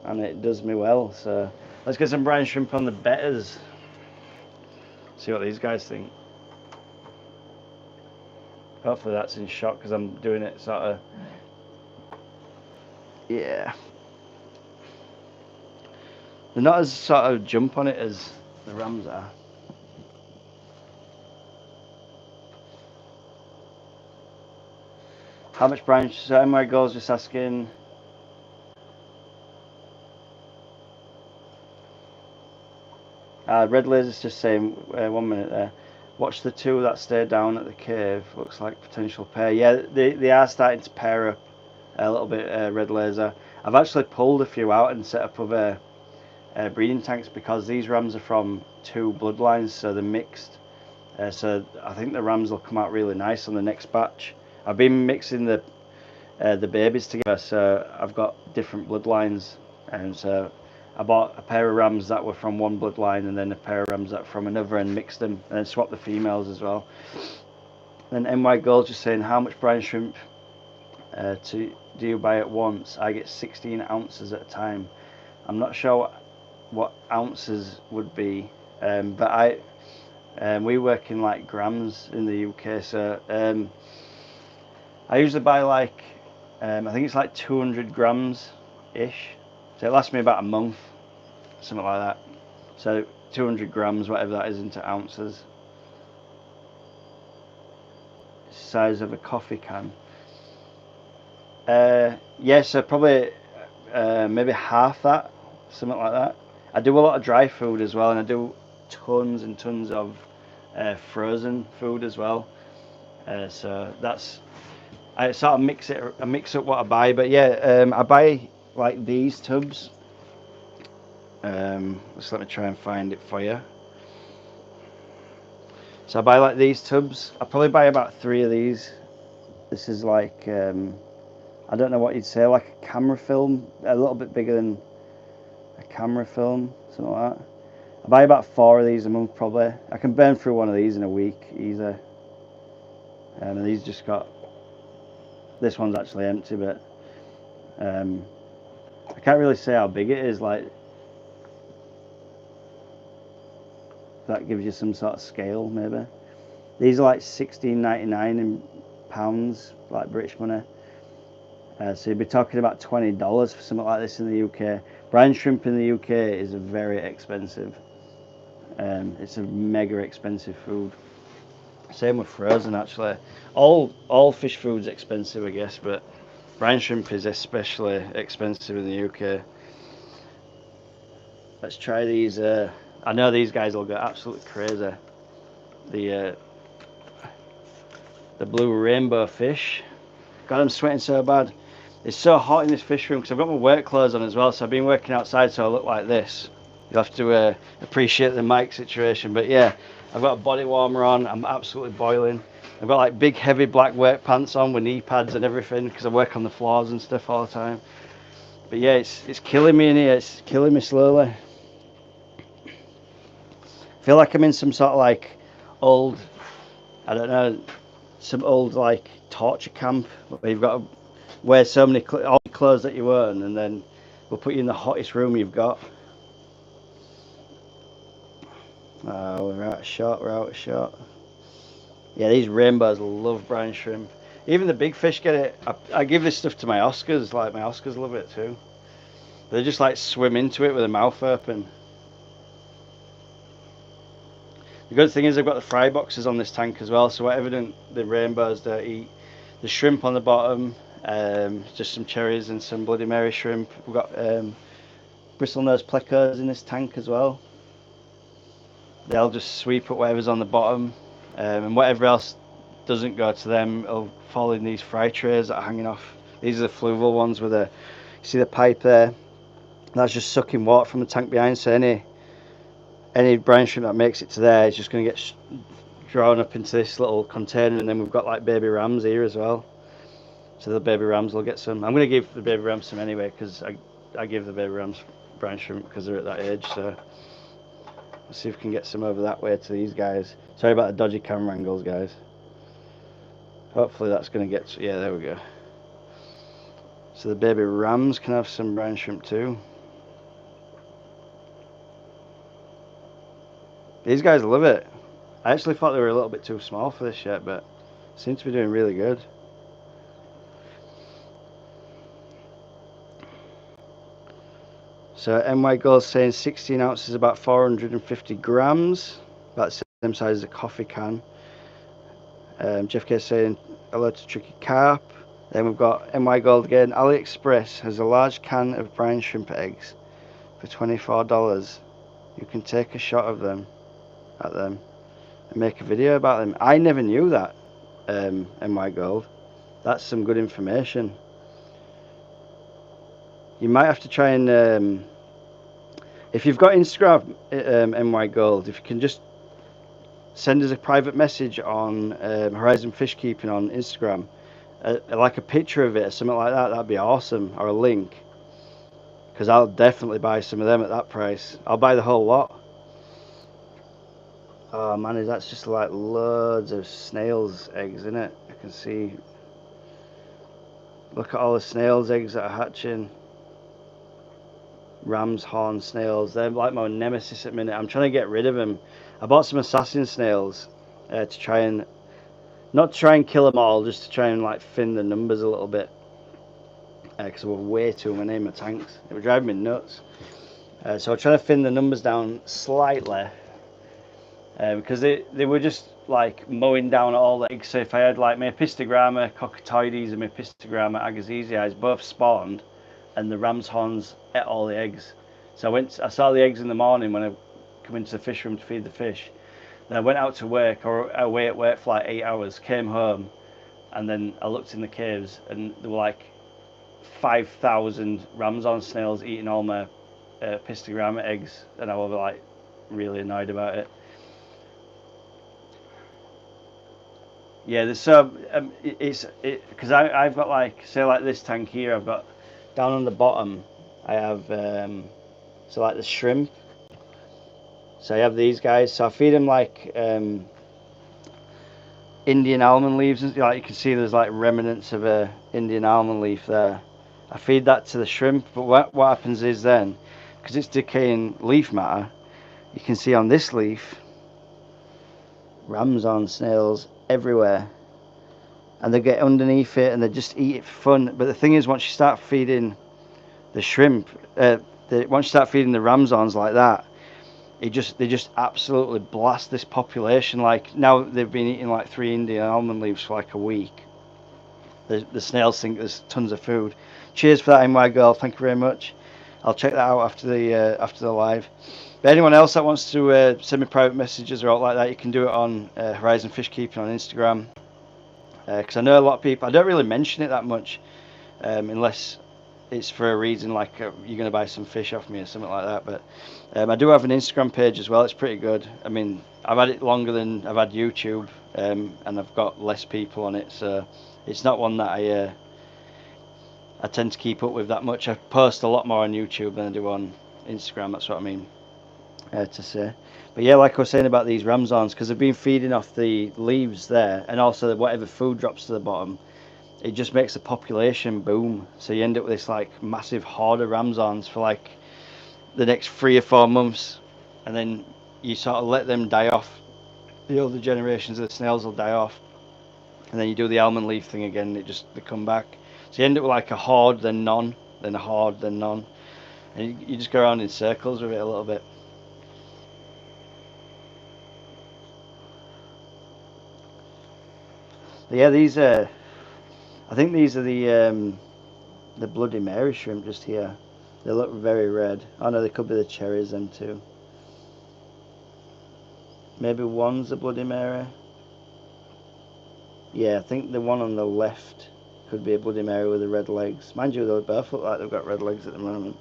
and it does me well. So let's get some brine shrimp on the betters. See what these guys think. Hopefully that's in shot because I'm doing it sort of. Yeah. They're not as sort of jump on it as the rams are. How much brine? So Emma goes just asking. Red Laser's just saying 1 minute there. Watch the 2 that stay down at the cave. Looks like potential pair. Yeah, they are starting to pair up a little bit. Red Laser. I've actually pulled a few out and set up other breeding tanks because these rams are from 2 bloodlines, so they're mixed. So I think the rams will come out really nice on the next batch. I've been mixing the babies together, so I've got different bloodlines, and so I bought a pair of rams that were from one bloodline and then a pair of rams that were from another and mixed them and then swapped the females as well. Then NY Gold just saying, how much brine shrimp do you buy at once? I get 16 ounces at a time. I'm not sure what ounces would be, but we work in like grams in the UK, so I usually buy like I think it's like 200 grams ish, so it lasts me about a month, something like that. So 200 grams, whatever that is, into ounces. Size of a coffee can. Yeah, so probably maybe half that, something like that. I do a lot of dry food as well, and I do tons and tons of frozen food as well. So that's, I sort of mix up what I buy. But yeah, I buy like these tubs. Just let me try and find it for you. So I buy like these tubs. I probably buy about 3 of these. This is like I don't know what you'd say, like a camera film, a little bit bigger than a camera film, something like that. I buy about 4 of these a month probably. I can burn through one of these in a week easy. And these just got, this one's actually empty, but I can't really say how big it is. Like, that gives you some sort of scale maybe. These are like $16.99 in pounds, like British money. So you'd be talking about $20 for something like this in the UK. Brine shrimp in the UK is very expensive. It's a mega expensive food. Same with frozen actually. All fish food's expensive, I guess, but Brine shrimp is especially expensive in the UK. Let's try these. I know these guys will go absolutely crazy. The blue rainbow fish. God, I'm sweating so bad. It's so hot in this fish room because I've got my work clothes on as well, so I've been working outside, so I look like this. You'll have to appreciate the mic situation. But yeah, I've got a body warmer on. I'm absolutely boiling. I've got like big heavy black work pants on with knee pads and everything because I work on the floors and stuff all the time. But yeah, it's killing me in here. It's killing me slowly. I feel like I'm in some sort of like old, I don't know, some old like torture camp where you've got to wear so many all the clothes that you earn, and then we'll put you in the hottest room you've got. We're out of shot. We're out of shot. Yeah, these rainbows love brine shrimp. Even the big fish get it. I give this stuff to my Oscars. Like my Oscars love it too. They just like swim into it with their mouth open. The good thing is I've got the fry boxes on this tank as well, so whatever the rainbows don't eat. The shrimp on the bottom, just some cherries and some Bloody Mary shrimp. We've got bristlenose plecos in this tank as well. They'll just sweep up whatever's on the bottom, and whatever else doesn't go to them, it'll fall in these fry trays that are hanging off. These are the fluval ones with you see the pipe there? That's just sucking water from the tank behind, so any brine shrimp that makes it to there is just going to get drawn up into this little container, and then we've got like baby rams here as well. So the baby rams will get some. I'm going to give the baby rams some anyway because I give the baby rams brine shrimp because they're at that age. So let's see if we can get some over that way to these guys. Sorry about the dodgy camera angles, guys. Hopefully that's going to get. Yeah, there we go. So the baby rams can have some brine shrimp too. These guys love it. I actually thought they were a little bit too small for this yet, but seem to be doing really good. So NY Gold's saying 16 ounces, about 450 grams, about the same size as a coffee can. Jeff K saying hello to Tricky Carp. Then we've got NY Gold again. AliExpress has a large can of brine shrimp eggs for $24. You can take a shot of them and make a video about them. I never knew that, NY Gold. That's some good information. You might have to try and, if you've got Instagram, NY Gold, if you can just send us a private message on Horizon Fish Keeping on Instagram, like a picture of it or something like that, that'd be awesome, or a link, because I'll definitely buy some of them at that price. I'll buy the whole lot. Oh man, that's just like loads of snails eggs, isn't it? I can see. Look at all the snails eggs that are hatching. Ram's horn snails, they're like my nemesis at the minute. I'm trying to get rid of them. I bought some assassin snails to try and, not to try and kill them all, just to try and like thin the numbers a little bit, because there were way too many in my tanks. It was driving me nuts. So I'm trying to thin the numbers down slightly, because they were just like mowing down all the eggs. So if I had like my Epistogramma cockatoides and my Epistogramma agassizias both spawned, and the ram's horns ate all the eggs. So I saw the eggs in the morning when I come into the fish room to feed the fish. Then I went out to work, or away at work for like 8 hours, came home, and then I looked in the caves, and there were like 5,000 ram's horn snails eating all my Epistogramma eggs, and I was like really annoyed about it. Yeah, there's so it's because I've got like, say like this tank here, I've got down on the bottom I have so like the shrimp, so I have these guys, so I feed them like Indian almond leaves, and like you can see there's like remnants of a Indian almond leaf there. I feed that to the shrimp, but what happens is then, because it's decaying leaf matter, you can see on this leaf ram's horn snails everywhere, and they get underneath it and they just eat it for fun. But the thing is, once you start feeding the shrimp, once you start feeding the ram's horns like that, they just absolutely blast this population. Like now they've been eating like 3 Indian almond leaves for like a week, the snails think there's tons of food. Cheers for that, NY girl. Thank you very much. I'll check that out after the live. But anyone else that wants to send me private messages or all like that, you can do it on Horizon Fish Keeping on Instagram. Because I know a lot of people, I don't really mention it that much, unless it's for a reason like you're going to buy some fish off me or something like that. But I do have an Instagram page as well. It's pretty good. I mean, I've had it longer than I've had YouTube, and I've got less people on it, so it's not one that I tend to keep up with that much. I post a lot more on YouTube than I do on Instagram. That's what I mean to say. But yeah, like I was saying about these Ramsons, because they've been feeding off the leaves there, and also whatever food drops to the bottom, it just makes the population boom. So you end up with this like massive horde of Ramsons for like the next 3 or 4 months, and then you sort of let them die off. The older generations of the snails will die off, and then you do the almond leaf thing again. They come back. So you end up with like a horde, then none, then a horde, then none, and you just go around in circles with it a little bit. But yeah, these I think these are the Bloody Mary shrimp just here. They look very red. Oh no, they could be the cherries then too. Maybe one's a Bloody Mary. Yeah, I think the one on the left could be a Bloody Mary with the red legs. Mind you, they both look like they've got red legs at the moment.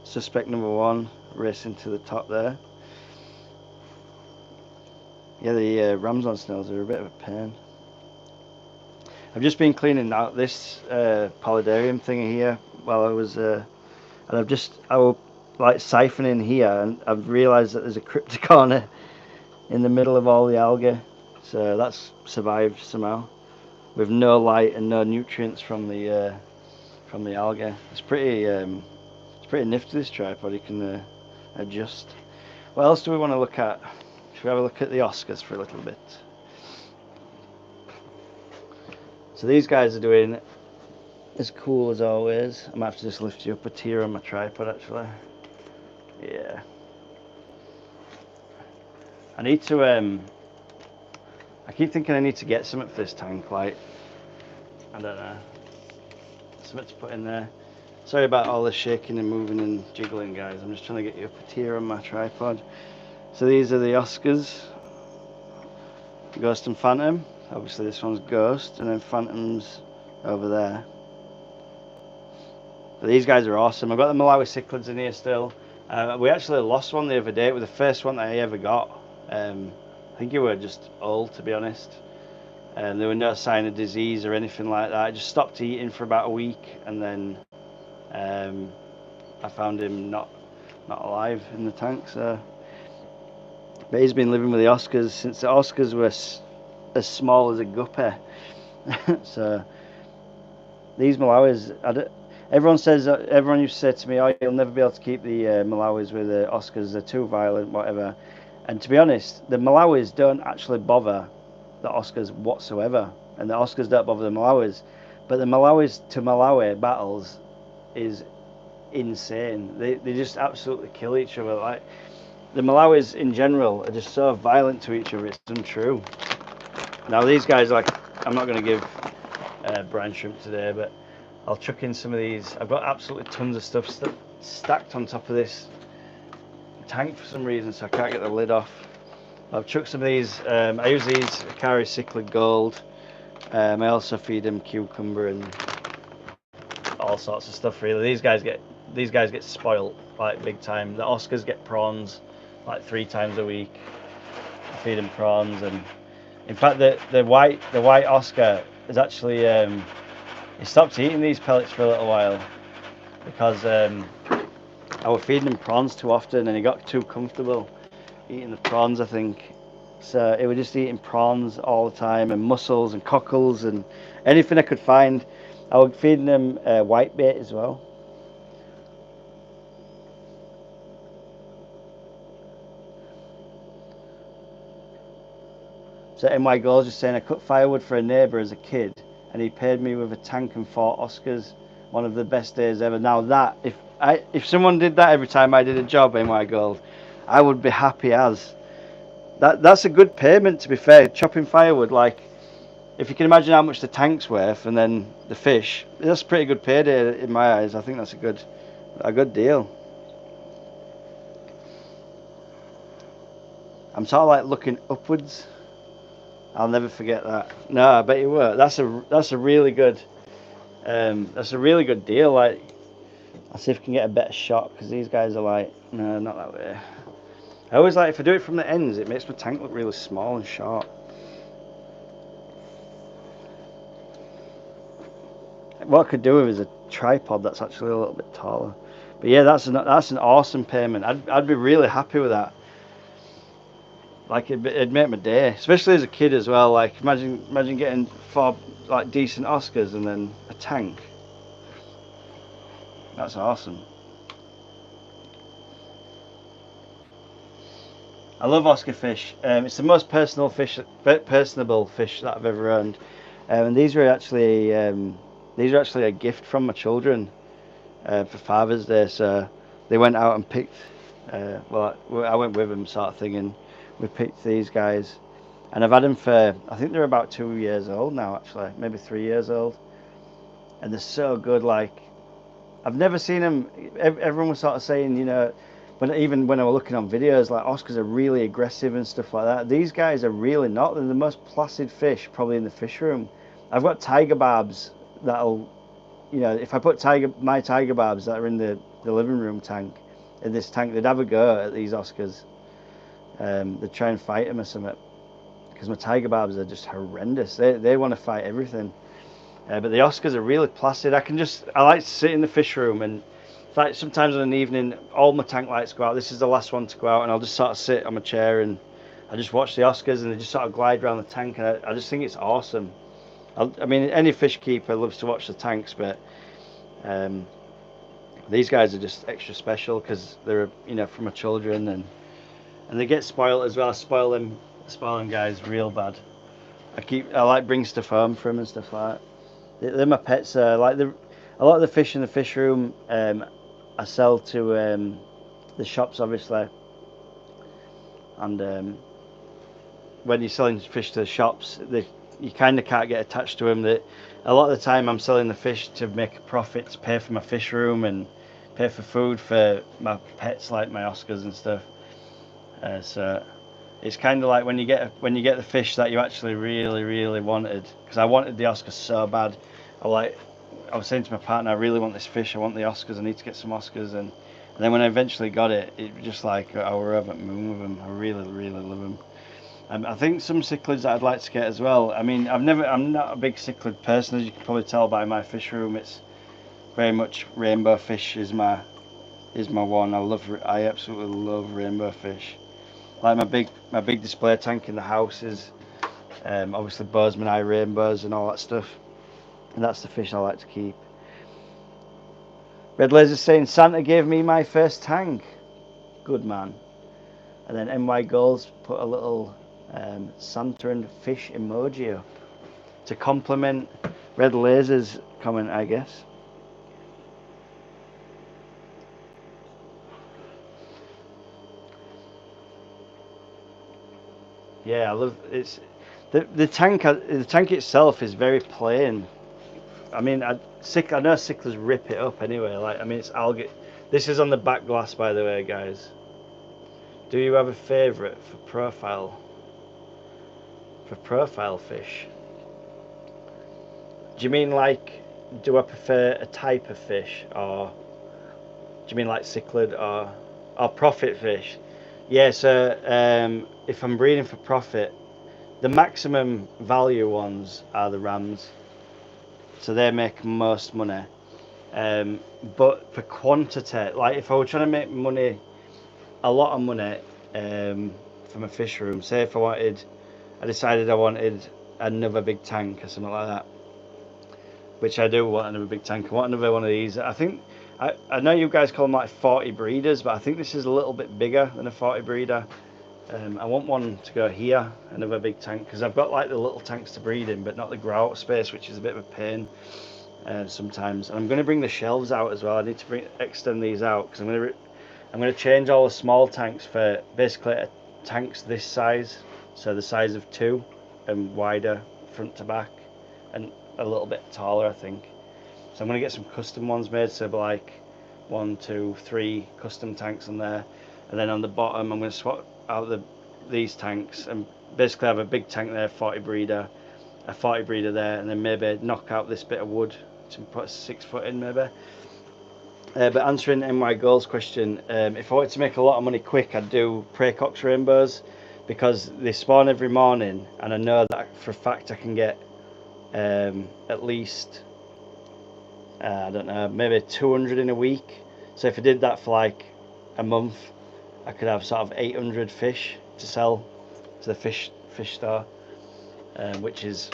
Suspect number one racing to the top there. Yeah, the Ramson snails are a bit of a pain. I've just been cleaning out this paludarium thing here while I was, and I was like siphoning here, and I've realised that there's a cryptocorner in the middle of all the algae, so that's survived somehow with no light and no nutrients from the algae. It's pretty nifty, this tripod. You can adjust. What else do we want to look at? Should we have a look at the Oscars for a little bit? So these guys are doing as cool as always. I might have to just lift you up a tier on my tripod actually. Yeah. I need to I keep thinking I need to get something for this tank, like I don't know, something to put in there. Sorry about all the shaking and moving and jiggling, guys. I'm just trying to get you up a tier on my tripod. So these are the Oscars, Ghost and Phantom. Obviously this one's Ghost, and then Phantom's over there. But these guys are awesome. I've got the Malawi cichlids in here still. We actually lost one the other day. It was the first one that I ever got. I think you were just old, to be honest. There were no sign of disease or anything like that. I just stopped eating for about a week, and then I found him not alive in the tank. So, but he's been living with the Oscars since the Oscars were as small as a guppy. So these Malawis, everyone used to say to me, "Oh, you'll never be able to keep the Malawis with the Oscars. They're too violent, whatever." And to be honest, the Malawis don't actually bother the Oscars whatsoever, and the Oscars don't bother the Malawis. But the Malawis to Malawi battles is insane. They just absolutely kill each other. Like the Malawis in general are just so violent to each other. It's untrue. Now these guys, like, I'm not going to give brine shrimp today, but I'll chuck in some of these. I've got absolutely tons of stuff stacked on top of this tank for some reason, so I can't get the lid off. I've chucked some of these. I use these Akari Cichlid Gold. I also feed them cucumber and all sorts of stuff. Really, these guys get spoilt like big time. The Oscars get prawns like 3 times a week. I feed them prawns, and in fact, the white Oscar is actually he stopped eating these pellets for a little while because I was feeding him prawns too often, and he got too comfortable eating the prawns, I think. So he was just eating prawns all the time, and mussels and cockles and anything I could find. I was feeding him whitebait as well. So NY Goals just saying, I cut firewood for a neighbour as a kid, and he paid me with a tank and 4 Oscars. One of the best days ever. Now that, if someone did that every time I did a job, NY Gold, I would be happy as. that's a good payment, to be fair. Chopping firewood, like, if you can imagine how much the tank's worth and then the fish, that's a pretty good payday in my eyes. I think that's a good deal. I'm sort of like looking upwards. I'll never forget that. No, I bet you were. That's a really good deal. Like, I'll see if I can get a better shot, because these guys are like, no, not that way. I always like, if I do it from the ends, it makes my tank look really small and short. What I could do with is a tripod that's actually a little bit taller. But yeah, that's an awesome payment. I'd be really happy with that. Like, it'd make my day, especially as a kid as well. Like, imagine getting 4 like decent Oscars and then a tank. That's awesome. I love Oscar fish. It's the most personable fish that I've ever owned. And these are actually a gift from my children for Father's Day. So they went out and picked. Well, I went with them, sort of thing, and we picked these guys. And I've had them for, I think they're about 2 years old now, actually, maybe 3 years old. And they're so good. Like, I've never seen them. Everyone was sort of saying, you know, even when I was looking on videos, like, Oscars are really aggressive and stuff like that. These guys are really not. They're the most placid fish probably in the fish room. I've got tiger barbs that'll, you know, if I put my tiger barbs that are in the living room tank, in this tank, they'd have a go at these Oscars. They'd try and fight them or something, because my tiger barbs are just horrendous. They want to fight everything. But the Oscars are really placid. I like to sit in the fish room, and like sometimes in an evening, all my tank lights go out. This is the last one to go out, and I'll just sort of sit on my chair and I just watch the Oscars, and they just sort of glide around the tank, and I just think it's awesome. I mean, any fish keeper loves to watch the tanks, but these guys are just extra special because they're, you know, from my children, and they get spoiled as well. I spoil them guys real bad. I like bring stuff home for them and stuff like that. They're my pets. Like, a lot of the fish in the fish room, I sell to the shops, obviously. And when you're selling fish to the shops, you kind of can't get attached to them. That a lot of the time I'm selling the fish to make a profit, to pay for my fish room and pay for food for my pets, like my Oscars and stuff. So it's kind of like when you get the fish that you actually really, really wanted. Because I wanted the Oscars so bad. I was saying to my partner, I really want this fish. I want the Oscars. I need to get some Oscars. And then when I eventually got it, it was just like, I were over the moon with them. I really, really love them. I think some cichlids that I'd like to get as well. I mean, I'm not a big cichlid person, as you can probably tell by my fish room. It's very much rainbow fish is my one. I absolutely love rainbow fish. Like, my big display tank in the house is obviously Bozeman eye rainbows and all that stuff, and that's the fish I like to keep. Red Laser saying Santa gave me my first tank. Good man. And then NY Goals put a little Santa and fish emoji up to compliment Red Laser's comment, I guess. Yeah, I love it's the tank. The tank itself is very plain. I mean, I know cichlers rip it up anyway. Like, I mean, it's algae. This is on the back glass, by the way, guys. Do you have a favourite for profile fish? Do you mean, like, do I prefer a type of fish, or do you mean like cichlid or profit fish? Yeah, so if I'm breeding for profit, the maximum value ones are the rams, so they make most money. But for quantity, like, if I were trying to make money, a lot of money, from a fish room, say if I decided I wanted another big tank or something like that, which I do want another big tank. I want another one of these. I think I know you guys call them like 40 breeders, but I think this is a little bit bigger than a 40 breeder. I want one to go here, another big tank, because I've got like the little tanks to breed in, but not the grow out space, which is a bit of a pain sometimes. And I'm going to bring the shelves out as well. I need to extend these out, because I'm going to change all the small tanks for basically tanks this size, so the size of 2 and wider front to back and a little bit taller, I think. So I'm going to get some custom ones made, so like 1, 2, 3 custom tanks on there, and then on the bottom I'm going to swap out these tanks and basically have a big tank there, 40 breeder, a 40 breeder there, and then maybe knock out this bit of wood to put a 6 foot in maybe. But answering NY Gold's question, if I wanted to make a lot of money quick, I'd do Praecox rainbows, because they spawn every morning, and I know that for a fact I can get at least, I don't know, maybe 200 in a week. So if I did that for like a month, I could have sort of 800 fish to sell to the fish store, which is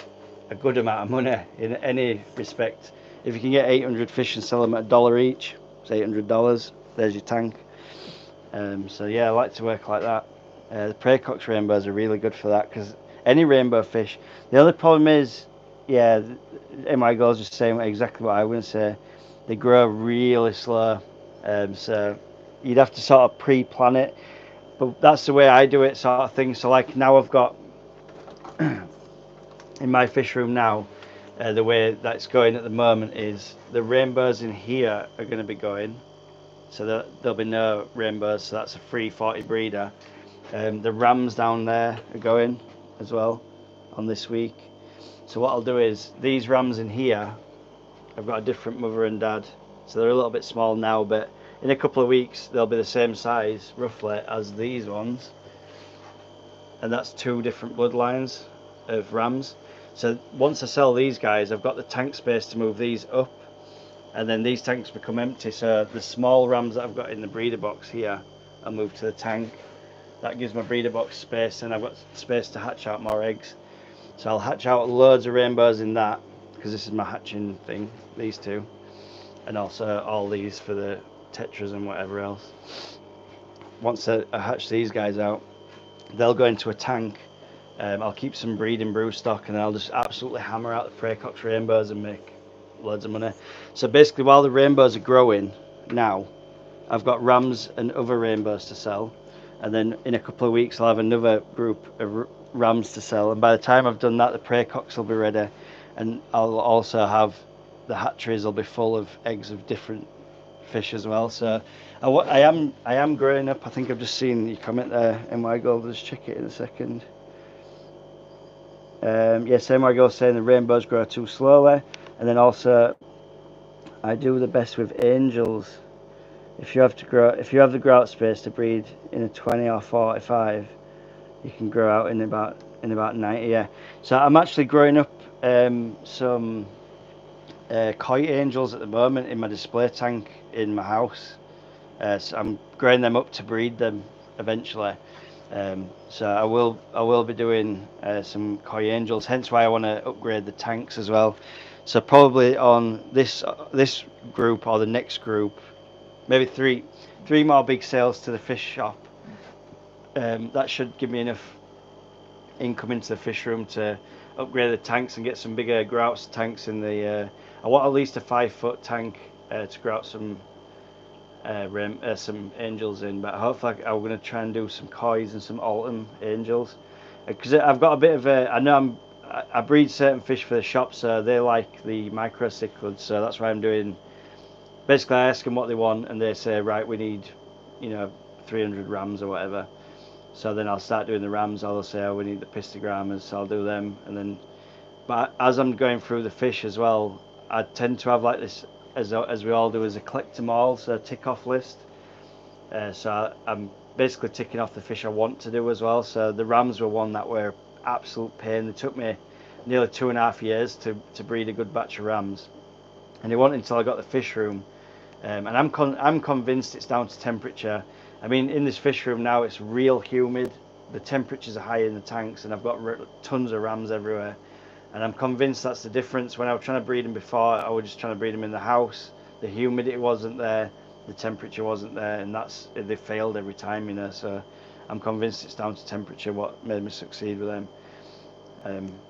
a good amount of money in any respect. If you can get 800 fish and sell them at $1 each, it's $800. There's your tank. So yeah, I like to work like that. The Praecox rainbows are really good for that, because any rainbow fish. The other problem is, yeah, MI Gold's just saying exactly what I was going to say. They grow really slow, so you'd have to sort of pre-plan it. But that's the way I do it, sort of thing. So like now I've got in my fish room now, the way that's going at the moment is the rainbows in here are going to be going. So there'll be no rainbows, so that's a free 40 breeder. The rams down there are going as well on this week. So what I'll do is, these rams in here, I've got a different mother and dad, so they're a little bit small now, but in a couple of weeks they'll be the same size roughly as these ones, and that's 2 different bloodlines of rams. So once I sell these guys, I've got the tank space to move these up, and then these tanks become empty, so the small rams that I've got in the breeder box here, I'll move to the tank. That gives my breeder box space, and I've got space to hatch out more eggs. So I'll hatch out loads of rainbows in that, because this is my hatching thing, these 2, and also all these for the tetras and whatever else. Once I hatch these guys out, they'll go into a tank. I'll keep some breeding brood stock, and then I'll just absolutely hammer out the Praecox rainbows and make loads of money. So basically, while the rainbows are growing now, I've got rams and other rainbows to sell, and then in a couple of weeks I'll have another group of rams to sell, and by the time I've done that, the Praecox will be ready, and I'll also have the hatcheries will be full of eggs of different fish as well. So I am growing up. I think I've just seen your comment there, MY Gold. Let's check it in a second. Yes, MY Gold saying the rainbows grow too slowly, and then also I do the best with angels. If you have the grow out space to breed in a 20 or 45, you can grow out in about 90. Yeah. So I'm actually growing up some koi angels at the moment in my display tank in my house. So I'm growing them up to breed them eventually. So I will be doing some koi angels. Hence why I want to upgrade the tanks as well. So probably on this group or the next group, maybe three more big sales to the fish shop. That should give me enough income into the fish room to upgrade the tanks and get some bigger grouts tanks in the. I want at least a 5-foot tank to grow out some angels in, but hopefully I'm going to try and do some kois and some autumn angels, because I've got a bit of a. I breed certain fish for the shop, so they like the micro cichlids, so that's why I'm doing. Basically, I ask them what they want, and they say, right, we need, 300 rams or whatever. So then I'll start doing the rams. I'll say, oh, we need the pistogrammas, so I'll do them. And then, but as I'm going through the fish as well, I tend to have like this, as we all do, is a collect them all, so a tick off list. So I'm basically ticking off the fish I want to do as well. So the rams were one that were absolute pain. They took me nearly 2.5 years to breed a good batch of rams, and it wasn't until I got the fish room. And I'm convinced it's down to temperature. I mean, in this fish room now, it's real humid. The temperatures are high in the tanks, and I've got tons of rams everywhere. And I'm convinced that's the difference. When I was trying to breed them before, I was just trying to breed them in the house. The humidity wasn't there, the temperature wasn't there, and they failed every time, So I'm convinced it's down to temperature what made me succeed with them.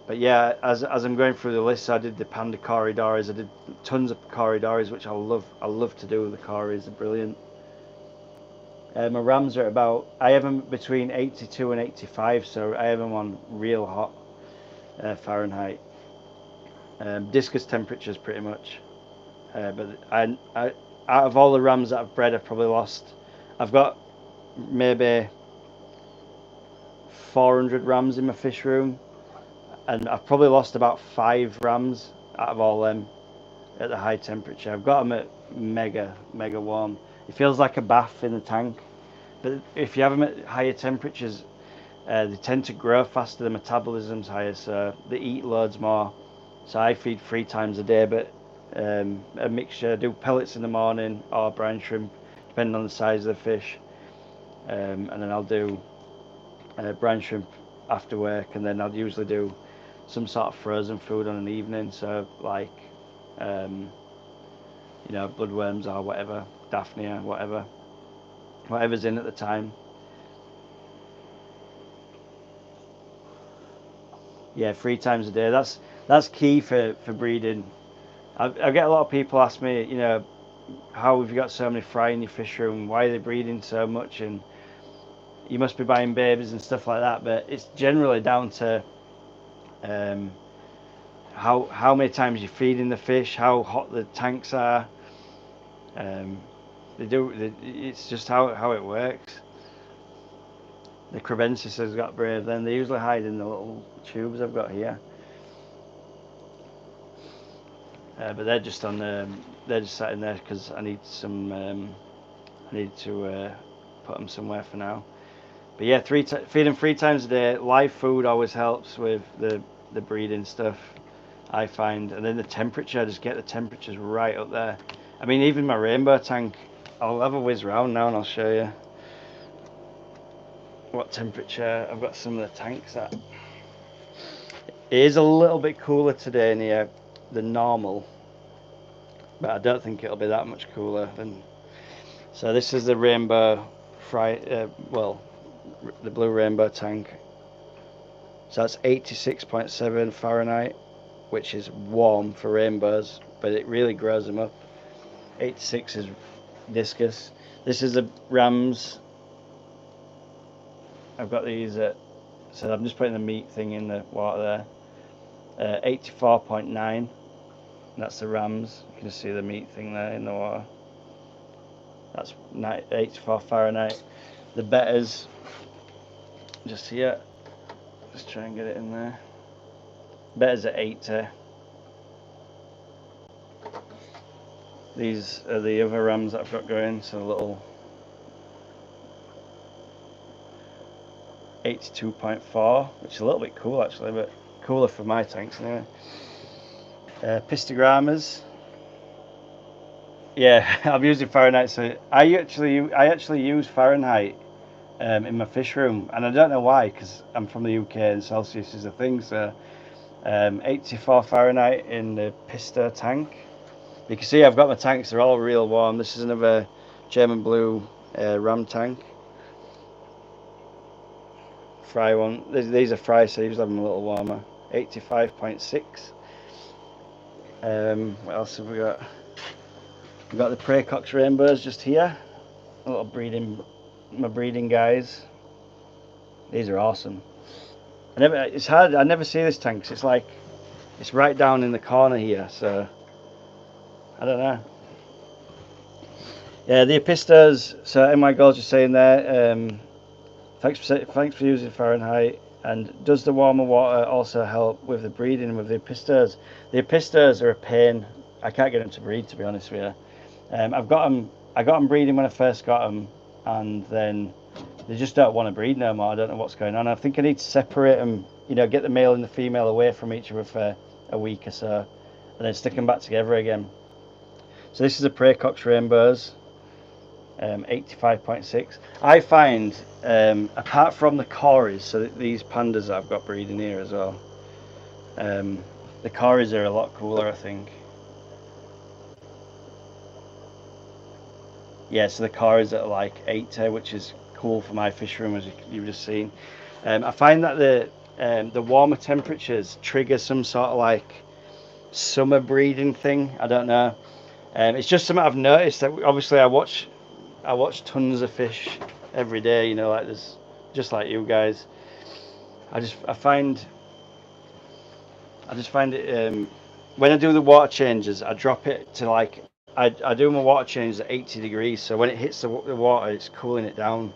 But yeah, as I'm going through the list, I did the Panda Corridoris. I did tons of Corridoris, which I love to do. The Corris are brilliant. My rams are about, I have them between 82 and 85, so I have them on real hot Fahrenheit. Discus temperatures pretty much. But out of all the rams that I've bred, I've probably lost, I've got maybe 400 rams in my fish room, and I've probably lost about 5 rams out of all them at the high temperature. I've got them at mega warm. It feels like a bath in the tank. But if you have them at higher temperatures, they tend to grow faster, the metabolism's higher, so they eat loads more. So I feed 3 times a day, but a mixture. I do pellets in the morning or brine shrimp, depending on the size of the fish. And then I'll do brine shrimp after work, and then I'll usually do some sort of frozen food on an evening, so like you know, bloodworms or whatever, Daphnia, whatever's in at the time. Yeah, 3 times a day. That's key for breeding. I get a lot of people ask me, you know, how have you got so many fry in your fish room? Why are they breeding so much? And you must be buying babies and stuff like that. But it's generally down to how many times you're feeding the fish, how hot the tanks are. It's just how it works. The crebensis has got brave. Then they usually hide in the little tubes I've got here. But they're just on they're just sat in there because I need some I need to put them somewhere for now. But yeah, feed them 3 times a day. Live food always helps with the breeding stuff, I find. And then the temperature, just get the temperatures right up there. I mean, even my rainbow tank, I'll have a whiz round now and I'll show you what temperature I've got some of the tanks at. It is a little bit cooler today in here than normal, but I don't think it'll be that much cooler than. So this is the rainbow well, the blue rainbow tank. So that's 86.7 Fahrenheit, which is warm for rainbows, but it really grows them up. 86 is discus. This is the rams. I've got these so I'm just putting the meat thing in the water there. 84.9. That's the rams. You can see the meat thing there in the water. That's 84 Fahrenheit. The betters, just here. Just try and get it in there. Betters at 80. These are the other rams that I've got going. So a little 82.4, which is a little bit cool actually, but cooler for my tanks anyway. Pistogrammas. Yeah, I'm using Fahrenheit. So I actually use Fahrenheit in my fish room, and I don't know why, because I'm from the UK and Celsius is a thing. So 84 Fahrenheit in the Pisto tank. You can see I've got my tanks, they're all real warm. This is another German blue ram tank. Fry one. These are fry, so I usually have them a little warmer. 85.6. What else have we got? We've got the Praecox rainbows just here. A little my breeding guys. These are awesome. It's hard. I never see this tank. 'Cause it's like it's right down in the corner here. So I don't know. Yeah, the Apistos. So MY Gold's just saying there. Thanks for using Fahrenheit. And does the warmer water also help with the breeding with the Apistos? The Apistos are a pain. I can't get them to breed, to be honest with you. I got them breeding when I first got them, and then they just don't want to breed no more. I don't know what's going on. I think I need to separate them, you know, get the male and the female away from each other for a week or so, and then stick them back together again. So this is a Praecox rainbows, 85.6. I find, apart from the Cories, so these pandas that I've got breeding here as well, the Cories are a lot cooler, I think. Yeah, so the Cories are like 80, which is cool for my fish room, as you've just seen. I find that the warmer temperatures trigger some sort of like summer breeding thing. I don't know. It's just something I've noticed. That obviously I watch I watch tons of fish every day, you know, like there's, just like you guys. I just find it, when I do the water changes, I drop it to like, I do my water changes at 80 degrees, so when it hits the water, it's cooling it down.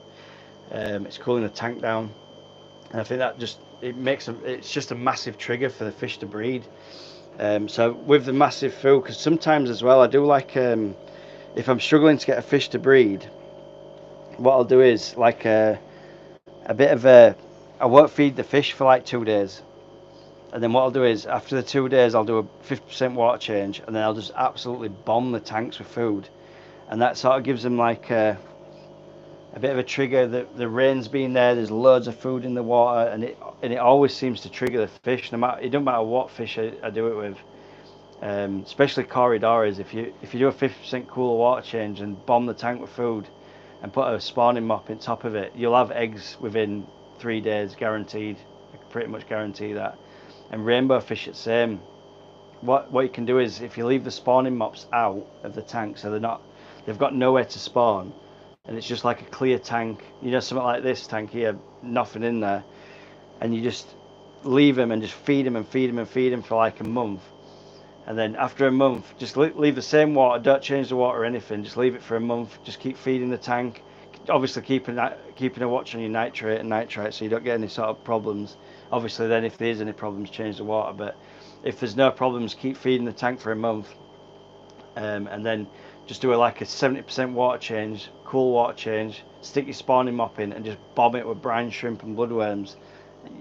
It's cooling the tank down, and I think that just, it's just a massive trigger for the fish to breed. So with the massive food, because sometimes as well I do like, if I'm struggling to get a fish to breed, what I'll do is like a bit of a, I won't feed the fish for like 2 days, and then what I'll do is after the 2 days I'll do a 50% water change, and then I'll just absolutely bomb the tanks with food, and that sort of gives them like a bit of a trigger that the rain's been there, there's loads of food in the water, and it always seems to trigger the fish, no matter, it don't matter what fish I do it with. Especially corridoras, if you do a 50% cooler water change and bomb the tank with food and put a spawning mop on top of it, you'll have eggs within 3 days, guaranteed. I can pretty much guarantee that. And rainbow fish, it's the same. What you can do is, if you leave the spawning mops out of the tank, so they've got nowhere to spawn, and it's just like a clear tank, you know, something like this tank here, nothing in there, and you just leave them and just feed them and feed them and feed them for like a month. And then after a month, just leave the same water, don't change the water or anything, just leave it for a month, just keep feeding the tank, obviously keeping a watch on your nitrate and nitrite so you don't get any sort of problems. Obviously then if there's any problems, change the water, but if there's no problems, keep feeding the tank for a month, and then just do like a 70% water change, cool water change, stick your spawning mop in and just bomb it with brine shrimp and bloodworms.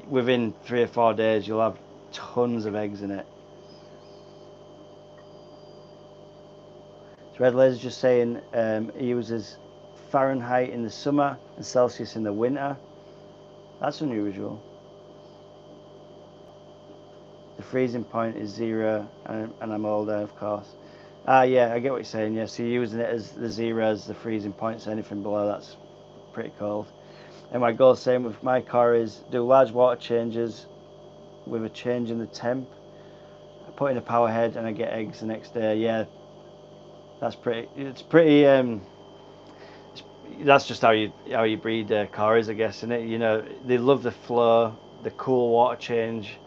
Within 3 or 4 days you'll have tons of eggs in it. Red Laser just saying he uses Fahrenheit in the summer and Celsius in the winter. That's unusual. The freezing point is 0 and I'm older, of course. Yeah, I get what you're saying. Yeah, so you're using it as the 0 as the freezing point, so anything below that's pretty cold. And my goal, same with my car, is do large water changes with a change in the temp. I put in a power head and I get eggs the next day. Yeah, that's pretty. It's pretty. That's just how you breed corries, I guess, isn't it? You know, they love the flow, the cool water change.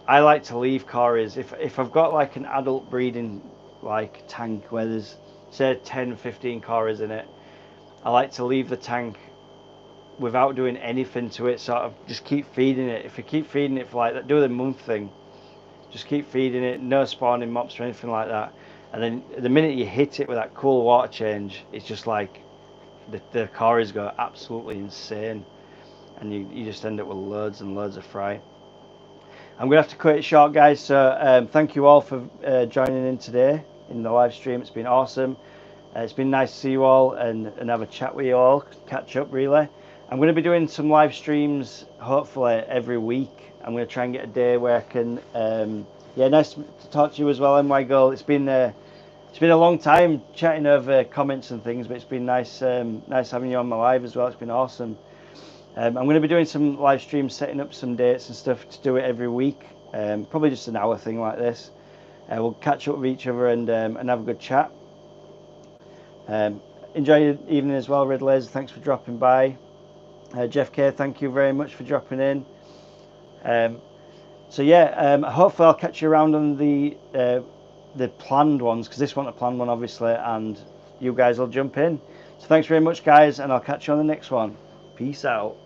I like to leave corries if I've got like an adult breeding like tank where there's say 10-15 corries in it. I like to leave the tank without doing anything to it, sort of just keep feeding it. If you keep feeding it for like that, do the month thing, just keep feeding it, no spawning mops or anything like that, and then the minute you hit it with that cool water change, it's just like the corries go absolutely insane, and you just end up with loads and loads of fry. I'm gonna have to cut it short, guys, so thank you all for joining in today in the live stream. It's been awesome. It's been nice to see you all and have a chat with you all, catch up really. I'm going to be doing some live streams hopefully every week. I'm going to try and get a day where I can, yeah, nice to talk to you as well, NY Girl. It's been a long time chatting over comments and things, but it's been nice, nice having you on my live as well. It's been awesome. I'm going to be doing some live streams, setting up some dates and stuff to do it every week. Probably just an hour thing like this. We'll catch up with each other and have a good chat. Enjoy your evening as well, Red Laser. Thanks for dropping by. Jeff K, thank you very much for dropping in. So yeah, hopefully I'll catch you around on the planned ones, because this wasn't a planned one obviously, and you guys will jump in. So thanks very much guys, and I'll catch you on the next one. Peace out.